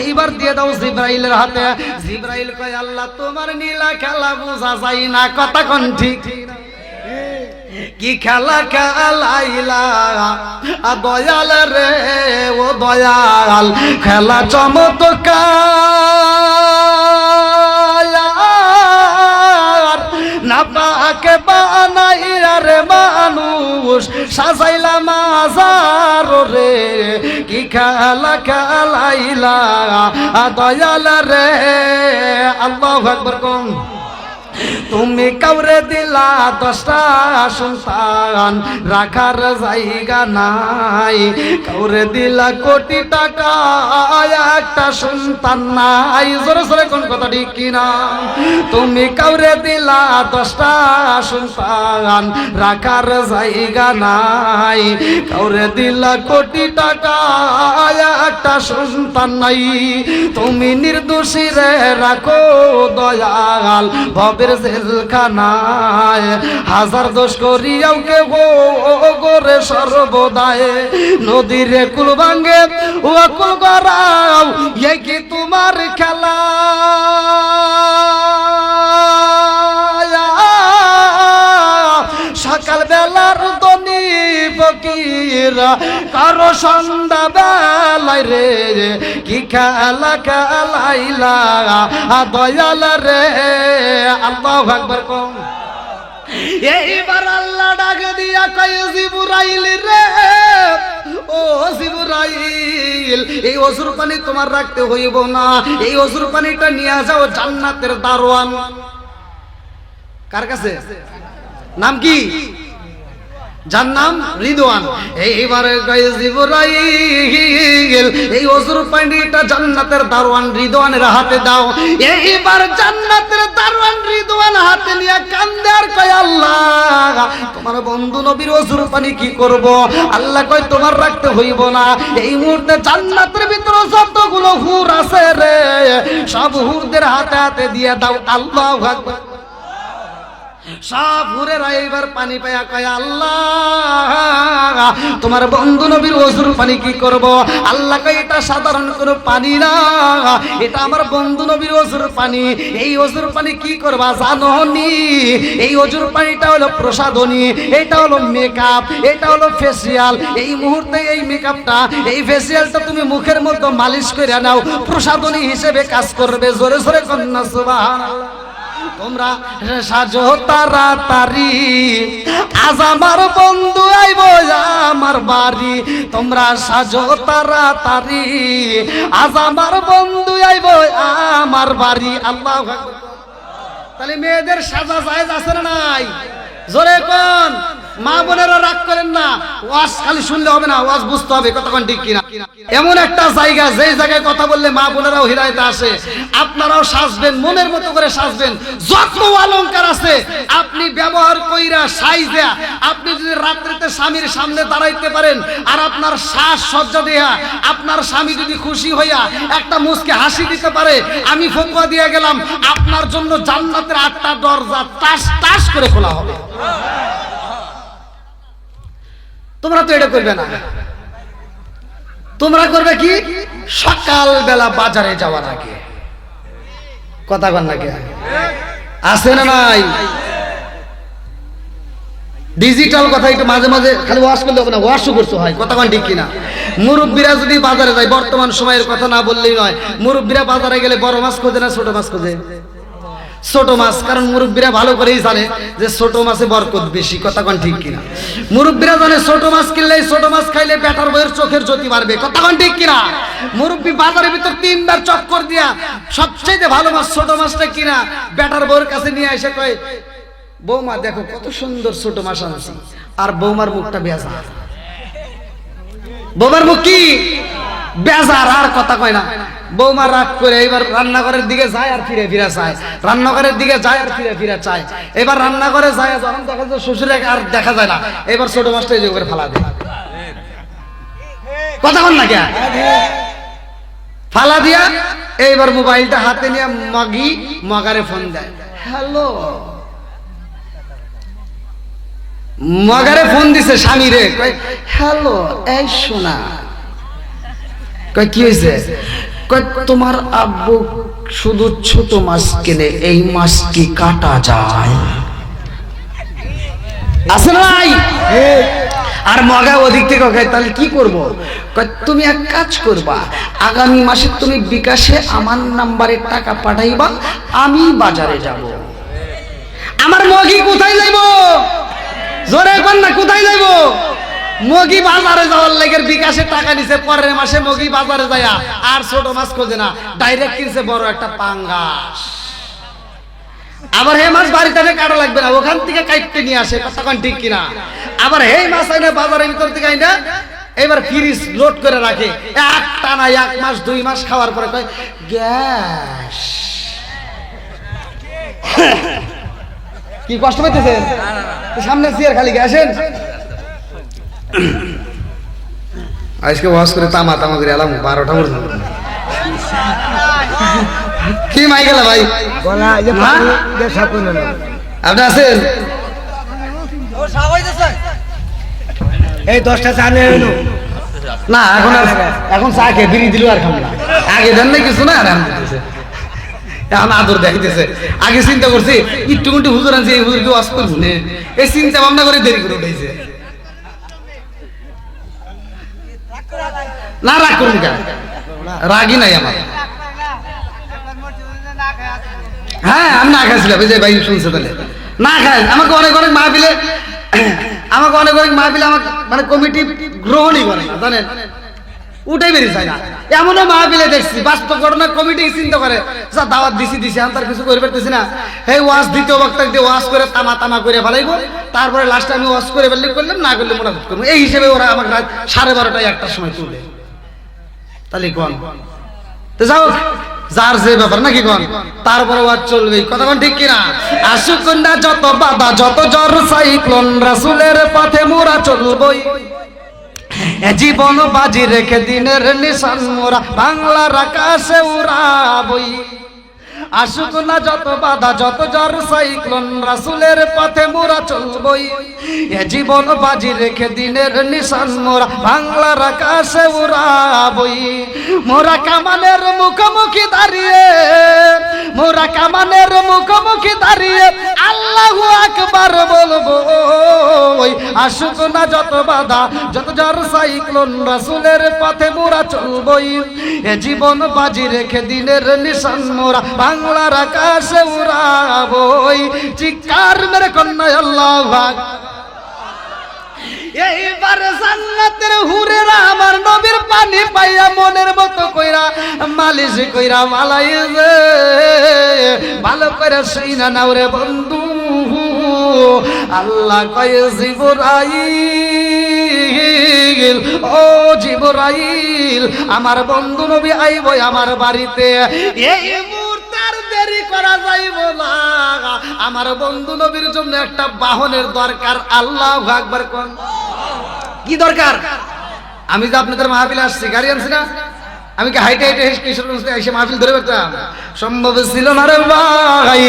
Speaker 1: এইবার দিয়ে দাও জিবরাইলের হাতে। জিবরাইল কয় আল্লাহ তোমার নীলা খেলা বোঝা যায় না, কথা কোন ঠিক কি খেলা খেলাইলা দয়াল রে ও দয়াল, খেলা চমৎকার না পাকে বানাইয়া রে মানুষ সাজাইলা মাজার রে, কি খেলা খেলাইলা দয়াল রে। আল্লাহু আকবার কোন। তুমি কাউরে দিলা 10টা সন্তান রাখার জায়গা নাই, কাউরে দিলা কোটি টাকা একটা সন্তান নাই। জোরে জোরে কোন কথা ঠিক কিনা? তুমি কাউরে দিলা 10টা সন্তান রাখার জায়গা নাই, কাউরে দিলা কোটি টাকা একটা সন্তান নাই। তুমি নির্দোষী রে রাখো দয়াল ভবের জেলখানায়, হাজার দোষ করিয়াও কে গোরে সর্বদায়। নদীরে কুল ভাঙ্গে ও কুল গড়াও, এ কি তোমার খেলা? সকাল বেলার দনি ফকিরা কারো সন্ধ্যা বেলায় রে, কি খেলা খেলাইলা দয়াল রে। আল্লাহু আকবার কোন। এইবার আল্লাহ ডাক দিয়া কয় জিবরাইল রে ও জিবরাইল, এই ওজুর পানি তোমার রাখতে হইব না, এই ওজুর পানিটা নিয়ে যাও জান্নাতের দারওয়ান। কার কাছে? নাম কি? যার নাম রিদওয়ান। এইবারে কয় জিবরাইল এই ওজুর পানিটা জান্নাতের দারওয়ান রিদওয়ানের হাতে দাও। এইবার জান্নাতের দারওয়ান রিদওয়ান হাতে নিয়ে কান্দে আর কয় আল্লাহ তোমার বন্ধু নবীর ওজুর পানি কি করব? আল্লাহ কয় তোমার রাখতে হইব না, এই মুহূর্তে জান্নাতের ভিতরে যতগুলো হুর আছে রে সব হুরদের হাতে হাতে দিয়ে দাও। আল্লাহু আকবার। সব হুরেরা এইবার পানি পায়া কয় আল্লাহ তোমার বন্ধু নবীর ওজুর পানি কি করব? আল্লাহ কয় এটা সাধারণ কোনো পানি না, এটা আমার বন্ধু নবীর ওজুর পানি। এই ওজুর পানি কি করবা জানো নি? এই ওজুর পানিটা হলো প্রসাদনী, এটা হলো মেকআপ, এটা হলো ফেসিয়াল। এই মুহূর্তে এই মেকআপটা এই ফেসিয়ালটা তুমি মুখের মধ্যে মালিশ করে নাও, প্রসাদনী হিসেবে কাজ করবে। জোরে জোরে কন্যা সুবহানাল্লাহ। তোমরা সাজো তাড়াতাড়ি আজ আমার বন্ধু আইব আমার বাড়ি, তোমরা সাজো তাড়াতাড়ি আজ আমার বন্ধু আইব আমার বাড়ি। আল্লাহু আকবার। তাহলে মেয়েদের সাজা জায়েজ আছে না নাই? জোরে কোন। মা বোনেরা রাগ করেন না, ওয়াজ খালি শুনলে হবে না, ওয়াজ বুঝতে হবে কতক্ষণ ঠিক কিনা। এমন একটা জায়গা যেই জায়গায় কথা বললে মা বোনেরাও হিদায়াতে আসে। আপনারাও সাজবেন, মনের মতো করে সাজবেন। যত অলংকার আছে আপনি ব্যবহার কইরা সাইজা আপনি যদি রাত্রিতে স্বামীর সামনে দাঁড়াইতে পারেন আর আপনার শ্বাস সজ্জা দেয়া আপনার স্বামী যদি খুশি হইয়া একটা মুচকে হাসি দিতে পারে, আমি ফতোয়া দিয়ে গেলাম আপনার জন্য জান্নাতের 8টা দরজা টাস টাস করে খোলা হবে। তোমরা তো এটা করবে না, তোমরা করবে কি? সকাল বেলা বাজারে যাওয়ার আগে। কথা বল না কে? আছে না নাই? ডিজিটাল কথা একটু মাঝে মাঝে খালি ওয়াশ করলে হবে না, ওয়াশও করতে হয়। কথা বল ঠিক কিনা? মুরব্বীরা যদি বাজারে যায়, বর্তমান সময়ের কথা না বললেই নয়, মুরব্বীরা বাজারে গেলে বড় মাছ খোঁজে না ছোট মাছ খোঁজে? ছোট মাছ, কারণ মুরব্বীরা ভালো করেই জানে যে ছোট মাছে বরকত বেশি। কথা কোন ঠিক কিনা? মুরব্বীরা জানে ছোট মাছ কিনলে, ছোট মাছ খাইলে বেটার বইয়ের চোখের জ্যোতি বাড়বে। কথা কোন ঠিক কিনা? মুরব্বী বাজারের ভিতর 3বার চক্কর দিয়া সবচেয়ে ভালো মাছ ছোট মাছটা কিনা বেটার বউয়ের কাছে নিয়ে এসে কয় বৌমা দেখো কত সুন্দর ছোট মাছ আনছি, আর বৌমার মুখটা বেজার। বৌমার মুখ কি বেজার, আর কথা কয় না। বৌমা রাগ করে এবার রান্নাঘরের দিকে যায় আর ফিরে ফিরে চায়, রান্নাঘরের দিকে যায় আর ফিরে ফিরে চায়। এবার রান্নাঘরে যায়, যখন দেখা যায় শ্বশুরে আর দেখা যায় না, এবার ছোট মাছটা এই যে করে ফালা দেয়। কথা কন না কে ফালা দিয়া এইবার মোবাইলটা হাতে নিয়ে মগারে ফোন দেয়। হ্যালো, মগারে ফোন দিছে স্বামী রে, কয় হ্যালো এই শোনা। কয় কি হয়েছে? কয় তোমার আব্বু শুধু ছোট মাছ কেনে, এই মাছ কি কাটা যায়? আছে না ভাই? আর মগা ওদিক থেকে কয় তাহলে কি করবো? কয় তুমি এক কাজ করবা, আগামী মাসে তুমি বিকাশে আমার নাম্বারে টাকা পাঠাইবা, আমি বাজারে যাব। আমার মগি কোথায় যাইব? জোরে কোন না, কোথায় যাইব? মগি বাজারে যাওয়ার লাগের বিকাশে টাকা নিছে, পরের মাসে মগি বাজারে যায় আর ছোট মাছ খোঁজে না, ডাইরেক্ট কিনছে বড় একটা পাঙ্গাস। আবার হে মাছ বাড়িতে কাটা লাগবে না, ওখান থেকে কাটতে নিয়ে আসে। কথা কোন ঠিক কিনা? আবার হে মাছ আইনা বাজারের ভিতর থেকে আইনা এবার ফ্রিজ লোড করে রাখে, এক টানা 1 মাস 2 মাস খাওয়ার পরে কয় গ্যাস। কি কষ্ট পাইতেছেন? সামনে চেয়ার খালি গ্যাসেন। আজকে ওয়াজ করে তামা তামা করে এলাম 12টা পর্যন্ত। কি মাই গেল ভাই? আপনি আছেন?
Speaker 2: এই 10টা চা নিয়ে এলো
Speaker 1: না, এখন চা খেয়ে বিড়ি দিল আর খাবো না। আগে দেন না কিছু না, আর এখন আদর দেখাইতেছে। আগে চিন্তা করছি একটু একটু হুজুর আনছে, এই হুজুর কি ওয়াজ করবো না, এই চিন্তা ভাবনা করে দেরি করে উঠেছে। না রাগ করুন কেন, রাগই নাই আমার। হ্যাঁ আমি না খাইছিলাম, এই যে ভাই শুনছে তাহলে না খাই। আমাকে অনেক অনেক মাহফিলে আমাকে মানে কমিটি গ্রহণই করে না, জানেন, উঠে বেরিয়ে যায় না। এমনও মাহফিলে দেখছি বাস্তব ঘটনা, কমিটি চিন্তা করে যা দাওয়াত দিছি আমি তার কিছু করে পারতেছি না, এই ওয়াজ দ্বিতীয় বক্তা দিয়ে ওয়াজ করে তামা তামা করে ফেলাইবো, তারপরে লাস্টে আমি ওয়াজ করে ফেললে করলাম, না করলে মোনাজাত করবো। এই হিসেবে ওরা আমাকে রাত 12:30টায় 1টার সময় তুলে। তাহলে কোন তো যাও যার যে ব্যাপার নাকি কোন, তারপরে ওয়াজ চলবেই। কথা কোন ঠিক কিনা? আসুক না যত বাধা, যত জ্বর সাইক্লোন, রাসূলের পথে মোরা চলবই, জীবন বাজি রেখে দিনের নিশান মোরা বাংলার আকাশে উড়াবই। আসুক না যত বাধা, যত জ্বর সাইক্লোন, রাসূলের পথে মোরা চলবই, জীবন বাজি রেখে দিনের নিশান মোরা বাংলার আকাশে উড়াবই। মোরা কামানের মুখোমুখি দাঁড়িয়ে, মোরা কামানের মুখোমুখি দাঁড়িয়ে আল্লাহু আকবার বলবো। আসুক না যত বাধা, যত জ্বর সাইক্লোন, রাসূলের পথে মোরা চলবই, জীবন বাজি রেখে দিনের নিশান মোরা বাংলার আকাশে উড়াবই। চিৎকার মেরে কন্যা আল্লাহু আকবার। এইবার জান্নাতের হুরেরা আমার নবীর পানি পাইয়া মনের মতো কইরা মালিশ কইরা মালাইছে, ভালো করে শুইনা নাও রে বন্ধু। আল্লাহ কয় জিবরাইল, ও জিবরাইল, আমার বন্ধু নবী আইব আমার বাড়িতে, এই মুহূর্তে আর দেরি করা যাইব না। আমার বন্ধু নবীর জন্য একটা বাহনের দরকার। আল্লাহু আকবার কোন। কি দরকার? আমি যে আপনাদের মাহফিলে আসছি, গাড়ি আনছি না, আমি কি হাইটে হাইটে কিশোরগঞ্জ এসে মাহফিল ধরে পেতাম? সম্ভব ছিল না রে ভাই।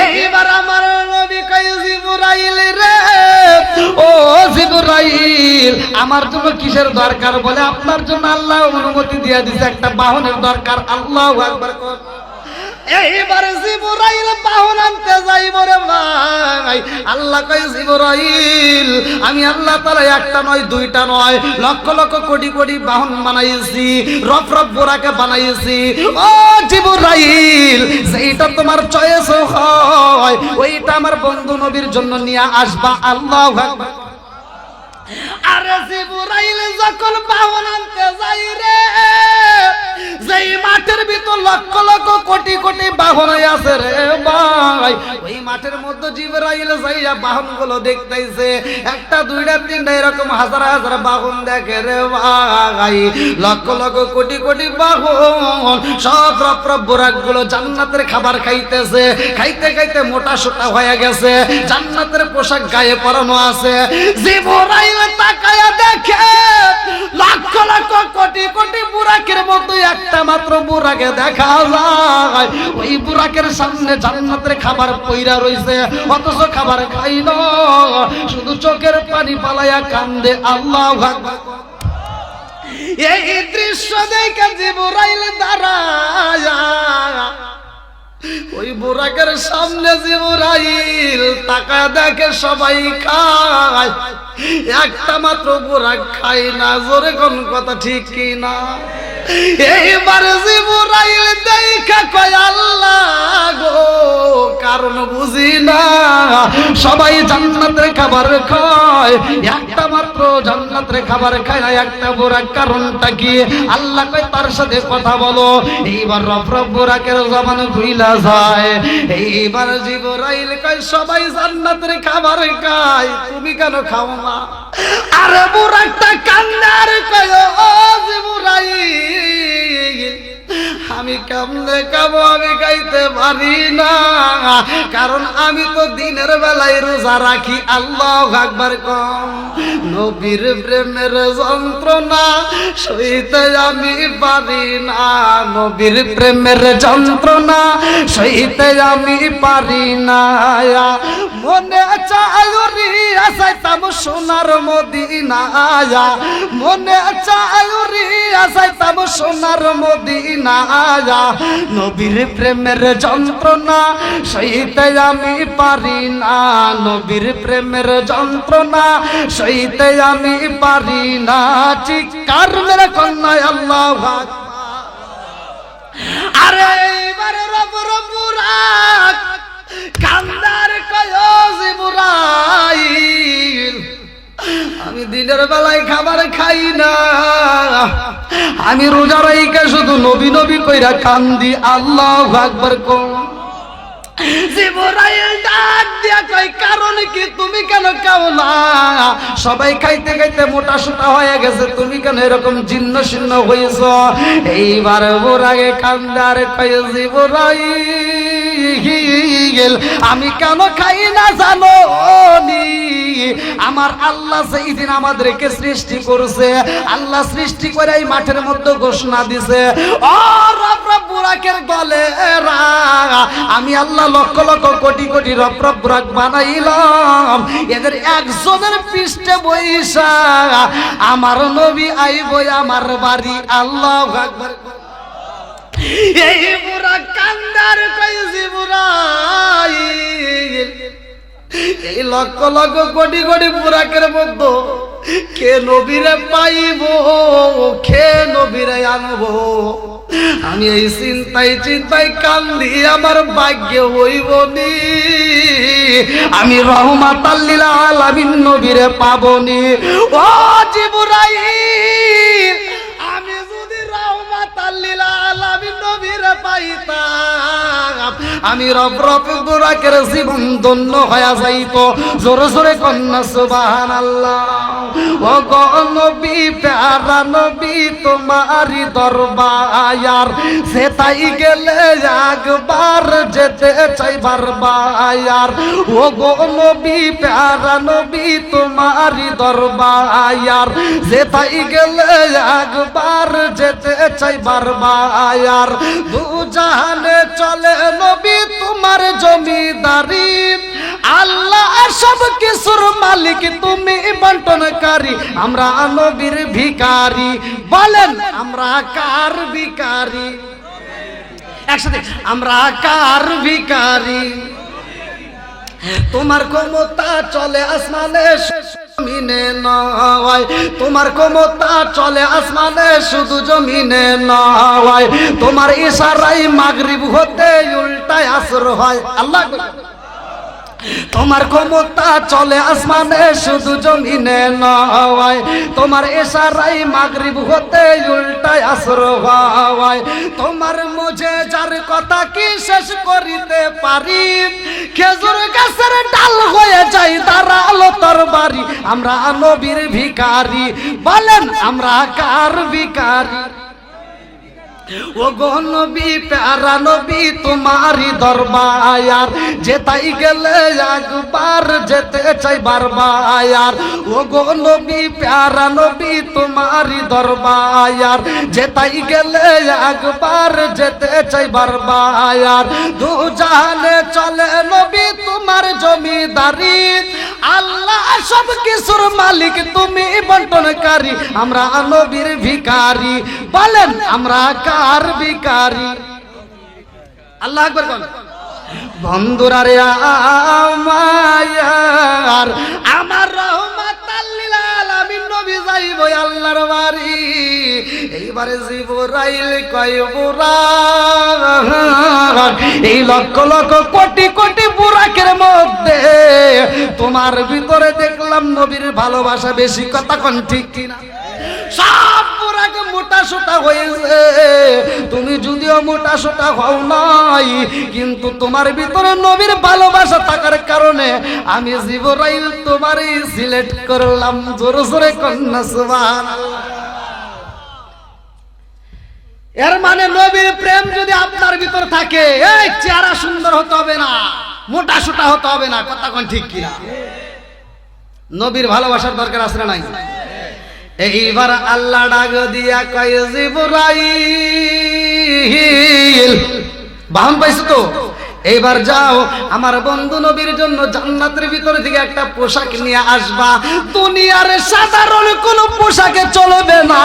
Speaker 1: এইবার আমার নবী কয় জিবরাইল রে, ও জিবরাইল, আমার জন্য কিসের দরকার? বলে আপনার জন্য আল্লাহ অনুমতি দিয়ে দিছে, একটা বাহনের দরকার। আল্লাহু আকবার কোন। এইবার জিবরাইল বাহন আনতে যাইব রে ভাই। আল্লাহ কয় জিবরাইল, আমি আল্লাহ তাআলা একটা নয় দুইটা নয় লক্ষ লক্ষ কোটি কোটি বাহন বানাইছি, রফ রফ বোরাকে বানাইছি। ও জিবরাইল, যেটা তোমার চয়েস হয় ওইটা আমার বন্ধু নবীর জন্য নিয়ে আসবা। আল্লাহু আকবার। আরে জিবরাইল যখন বাহন আনতে যাই রে, যেই মাঠের ভিতর লক্ষ লক্ষ কোটি কোটি বাহন আছে রে ভাই, ওই মাঠের মধ্যে জিবরাইল যাইয়া বাহনগুলো দেখতেছে, একটা দুইটা তিনটা এরকম হাজার হাজার বাহন দেখে রে ভাই, লক্ষ লক্ষ কোটি কোটি বাহন, সব রপ্রপ বুরাকগুলো জান্নাতের খাবার খাইতেছে, খাইতে খাইতে মোটা সোটা হয়ে গেছে, জান্নাতের পোশাক গায়ে পরানো আছে। জিবরাইল তাকায়া দেখে লক্ষ লক্ষ কোটি কোটি বুরাকের মতো একটা মাত্র বুরাকে দেখা যায়, ওই বুরাকের সামনে জান্নাতের খাবার পইরা রইছে, অথচ খাবার খাই না, শুধু চোখের পানি পালায়া কান্দে আল্লাহু আকবার। এই দৃশ্য দেখে জিবরাইল দাঁড়ায়া ওই বুরাকের সামনে জিবরাইল তাকায় দেখে সবাই খায়, একটা মাত্র বুরাক খায় না। জোরে কোন কথা ঠিক কি না? এইবার জিবরাইল দেখা কয় আল্লাহ গো, কারণ বুঝি না, সবাই জান্নাতের খাবার খায়, একটা মাত্র জান্নাতের খাবার খায় না একটা বুরাক, কারণটা কি? আল্লাহ কয় তার সাথে কথা বলো। এইবার রফরফ বুরাকের জবান খুইলা যায়। এইবার জিবরাইল কয় সবাই জান্নাতের খাবার খায়, তুমি কেন খাও না? আরে বুরাকটা কান্নার কয় ও জিবরাইল, আমি কেমনে খাবো, আমি খাইতে পারি না, কারণ আমি তো দিনের বেলায় রোজা রাখি। আল্লাহু আকবার কম। নবীর প্রেমের যন্ত্রণা সইতে আমি পারি না, নবীর প্রেমের যন্ত্রণা সইতে আমি পারি না। মনে চায়ুরি আসাইতাম সোনার মদিনায়, মনে চায়ুরি আসাইতাম সোনার মদিনায়, নবীর প্রেমের যন্ত্রণা সইতে আমি পারি না, নবীর প্রেমের যন্ত্রণা সইতে আমি পারি না। চিৎকার মেরে কন্যা আল্লাহু আকবার। আরে এবারে রব রবুরাক কান্দার কয় জিবরাইল, আমি দিনের বেলায় খাবার খাই না, আমি রোজা রাইখা শুধু নবী নবী কইরা কান্দি। আল্লাহু আকবার কম। জিবরাইল ডাক দিয়া কয় কারণ কি, তুমি কেন খাও না? সবাই খাইতে খাইতে মোটা সোটা হয়ে গেছে, তুমি কেন এরকম জীর্ণ শীর্ণ হয়েছ? এইবার বুরাকে কান্দার কয় জিবরাইল, আমি কেন খাই না জানো নি? আমার আল্লাহ সেই দিন আমাদেরকে সৃষ্টি করছে, আল্লাহ সৃষ্টি করে এই মাঠের মধ্যে ঘোষণা দিছে, ও রব বুরাকের গলে আমি আল্লাহ লক্ষ লক্ষ কোটি কোটি রব বুরাক বানাইলাম, এদের একজনের পৃষ্ঠে বইসা আমার নবী আইবো আমার বাড়ি। আল্লাহু আকবার। এই বুরাক কান্দার কই জিবরাইল, এই লক্ষ লক্ষ কোটি কোটি বুরাকের মধ্যে কে নবীরে পাইব, কে নবীরে আনবো? আমি এই চিন্তায় চিন্তায় কান্দি, আমার ভাগ্যে হইব নি আমি রহমাতাল লিল আলামিন নবীরে পাবনি। ও জিবরাইল, আমি যদি রহমাতাল লিল আলামিন নবীরে পাইতাম, আমি রব রব বুরাকের জীবন ধন্য হয়ে যাইতো। জোরে জোরে কন্যা সুবহানাল্লাহ। ও গো নবী প্যারা নবী তোমারি দরবার, সেটাই গেলে একবার যেতে চাই বারবার। ও গো নবী প্যারা নবী তোমারি দরবার, সেটাই গেলে একবার যেতে চাই বারবার। দু জাহানে চলে নবী তোমার জমিদারি, আল্লাহ সব কিছুর মালিক, তুমি বন্টনকারী, আমরা নবীর ভিখারি। বলেন আমরা কার ভিখারি? একসাথে, আমরা কার ভিখারি? তোমার ক্ষমতা চলে আসমানে জমিনে নয়, তোমার ক্ষমতা চলে আসমানে শুধু জমিনে নয়, তোমার ইশারায় মাগরিব হতে উল্টায় আসর হয়। আল্লাহ তোমার ক্ষমতা চলে আসমানে শুধু জমিনে নয়, তোমার ইশারায় মাগরিব হতে উল্টায় আসর হয়, তোমার মুজিজার কথা কি শেষ করিতে পারি, খেজুর গাছের ডাল হয়ে যায় দাঁড়ালো তরবারি, আমরা নবীর ভিখারি, বলেন আমরা কার ভিখারি? ও গো নবী প্যারা নবী তোমারই দরবার, যেতাই গেলে একবার যেতে চাই বারবার, ও গো নবী প্যারা নবী তোমারই দরবার, যেতাই গেলে একবার যেতে চাই বারবার, দু জাহানে চলে নবী তোমার জমিদারি, আল্লাহ সব কিছুর মালিক তুমি বন্টনকারী, আমরা নবীর ভিখারি, বলেন আমরা কার ভিখারি? আল্লাহু আকবার কোন বন্ধুরা রে আমার, আমার রহমাতাল লিল আলামিন নবী যাইব আল্লাহর বাড়ি, এইবারে জিবরাইল কয় বুরাক, এই লক্ষ লক্ষ কোটি কোটি বুরাকের মধ্যে তোমার ভিতরে দেখলাম নবীর ভালোবাসা বেশি, কথা কোন ঠিক কিনা? সব বুরাক মোটা সোটা হয়েছে, তুমি যদিও মোটা সোটা হও নাই, কিন্তু তোমার ভিতরে নবীর ভালোবাসা থাকার কারণে আমি জিবরাইল তোমারই সিলেক্ট করলাম। জোরে জোরে কন্যা সুবহানাল্লাহ। এর মানে নবীর প্রেম যদি আপনার ভিতর থাকে, এই চেহারা সুন্দর হতে হবে না, মোটা সোটা হতে হবে না, কথা কোন ঠিক কিনা? নবীর ভালোবাসার দরকার আছে না নাই? এইবার আল্লাহ ডাক দিয়া কয় জিবরাইল, বাহন পাইছো তো, এইবার যাও আমার বন্ধু নবীর জন্য জান্নাতের ভিতর থেকে একটা পোশাক নিয়ে আসবা, দুনিয়ার সাধারণ কোন পোশাকে চলবে না,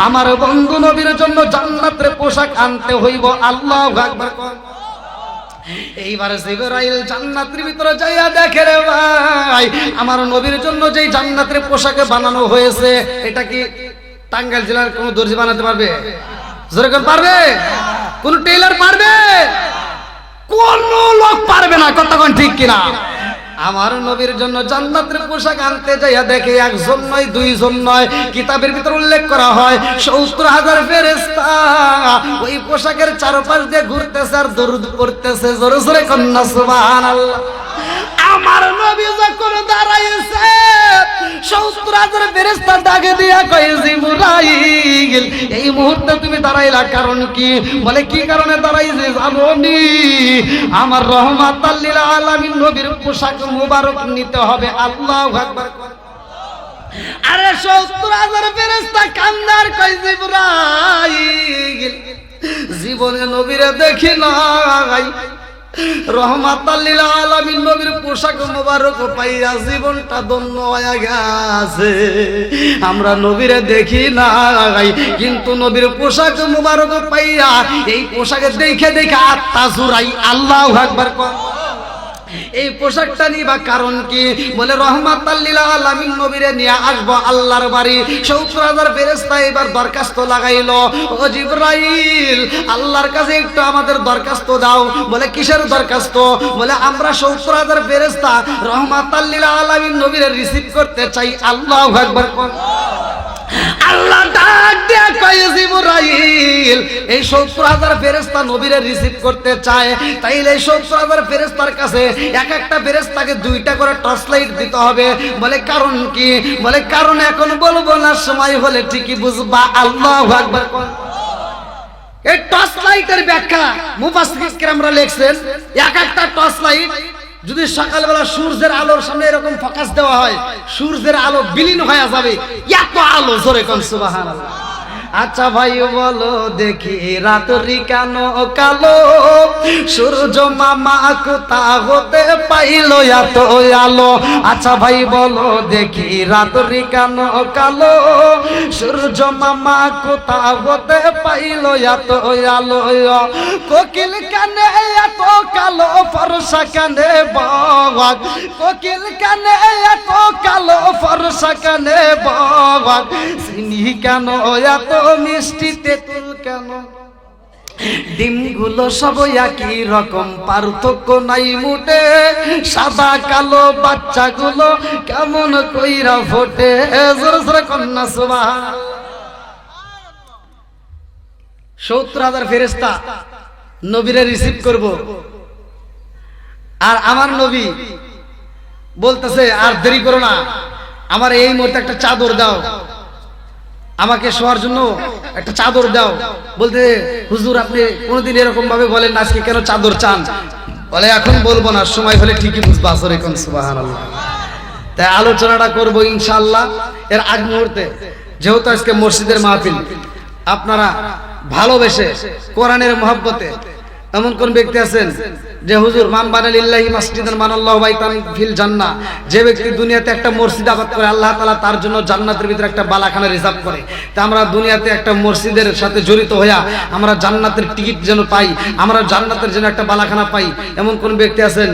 Speaker 1: আমার বন্ধু নবীর জন্য জান্নাতের পোশাক আনতে হইব। আল্লাহু আকবার। এইবারে জিবরাইল জান্নাতের ভিতরে যাইয়া দেখে রে ভাই, আমার নবীর জন্য যেই জান্নাতের পোশাকে বানানো হয়েছে, এটা কি টাঙ্গাইল জেলার কোন দর্জি বানাতে পারবে? জোরে করে পারবে? কোন টেইলার পারবে? কোন লোক পারবে না, কথা কোন ঠিক কিনা? আমার নবীর জন্য জান্নাতের পোশাক আনতে যাইয়া দেখে একজন নয় দুইজন নয়, কিতাবের ভিতর উল্লেখ করা হয় ৭০,০০০ ফেরেশতা ওই পোশাকের চারপাশ দিয়ে ঘুরতেছে আর দরুদ পড়তেছে। জোরে জোরে কন্যা সুবহানাল্লাহ। আমার নবী যখন দাঁড়াইছে ৭০,০০০ ফেরেশতা ডাকে দিয়া কয় জিবরাইল, এই মুহূর্তে তুমি দাঁড়াইলা কারণ কি? বলে কি কারণে দাঁড়াইছে জানো নি? আমার রহমাতাল লিল আলামিন নবীর পোশাক মুবারক নিতে হবে। আল্লাহু আকবার। আরে ৭০,০০০ ফেরেশতা কান্দার কয় জিবরাইল, জীবনে নবীরে দেখি নাই, রহমাতাল লিল আলামিন নবীর পোশাক মোবারক পাইয়া জীবনটা ধন্য হয়ে গেছে। আমরা নবীরে দেখি নাই, কিন্তু নবীর পোশাক মোবারক পাইয়া এই পোশাকে দেখে দেখে আত্মা জুড়াই। আল্লাহু আকবার। এই পোশাকটা নিবা কারণ কি? বলে রহমাতাল লিল আলামিন নবীরে নিয়ে আসবো আল্লাহর বাড়ি। ৭০,০০০ ফেরেশতা এবার দরখাস্ত লাগাইলো, ও জিবরাইল আল্লাহর কাছে একটু আমাদের দরখাস্ত দাও। বলে কিসের দরখাস্ত? বলে আমরা ৭০,০০০ ফেরেশতা রহমাতাল লিল আলামিন নবীরে রিসিভ করতে চাই। আল্লাহু আকবার। আল্লাহ ডাক দিয়া কয় জিবরাইল, এই ৭০,০০০ ফেরেশতা নবীরে রিসিভ করতে চায়, তাইলে এই ৭০,০০০ ফেরেশতার কাছে এক একটা ফেরেশতাকে 2টা করে টর্চ লাইট দিতে হবে। বলে কারণ কি? বলে কারণ এখন বলবো না, সময় হলে ঠিকই বুঝবা। আল্লাহু আকবার। এই টর্চ লাইটের ব্যাখ্যা মুফাসসির কেরামরা লিখছেন, এক একটা টর্চ লাইট যদি সকালবেলা সূর্যের আলোর সামনে এরকম ফোকাস দেওয়া হয়, সূর্যের আলো বিলীন হয়ে যাবে, এত আলো। জোরে কোন সুবহানাল্লাহ। আচ্ছা ভাই বলো দেখি রাত্রি কেন কালো, সূর্য মামা কোথা হতে পাইলো এত আলো? আচ্ছা ভাই বলো দেখি রাত্রি কেন কালো, সূর্য মামা কোথা হতে পাইলো এত আলো? কোকিল কানে এত কালো, ফর্সা কানে বক, কোকিল কানে এত কালো, ফর্সা কানে বক, চিনি কেন এত মিষ্টি তেঁতুল কেন? ডিমগুলো সব একই রকম, পার্থক্য নাই মোটে, সাদা কালো বাচ্চাগুলো কেমন কইরা ফোটে। জোরে জোরে কন্যা সুবহান। 70,000 ফেরেশতা নবীরে রিসিভ করব, আর আমার নবী বলতেছে আর দেরি করো না, আমার এই মুহূর্তে একটা চাদর দাও, আমাকে শোয়ার জন্য একটা চাদর দাও। বলতে হুজুর আপনি কোনোদিন এরকম ভাবে বলেন না, আজকে কেন চাদর চান? বলে এখন বলবো না, সময় হলে ঠিকই বুঝবো। আসরে কোন সুবহানাল্লাহ। তাই আলোচনাটা করব ইনশাআল্লাহ এর আগ মুহূর্তে, যেহেতু আজকে মসজিদের মাহফিল, আপনারা ভালোবেসে কোরআনের মহব্বতে এমন কোন ব্যক্তি আছেন যে হুজুর মান বানালিল্লাহি মাসজিদান মানাল্লাহু বাইতান ফিল জান্নাহ, যে ব্যক্তি দুনিয়াতে একটা মসজিদ আবাদ করে আল্লাহ তাআলা তার জন্য জান্নাতের ভিতরে একটা বালাখানা রিজার্ভ করে। তা আমরা দুনিয়াতে একটা মসজিদের সাথে জড়িত হইয়া আমরা জান্নাতের টিকিট যেন পাই, আমরা জান্নাতের জন্য একটা বালাখানা পাই, এমন কোন ব্যক্তি আছেন?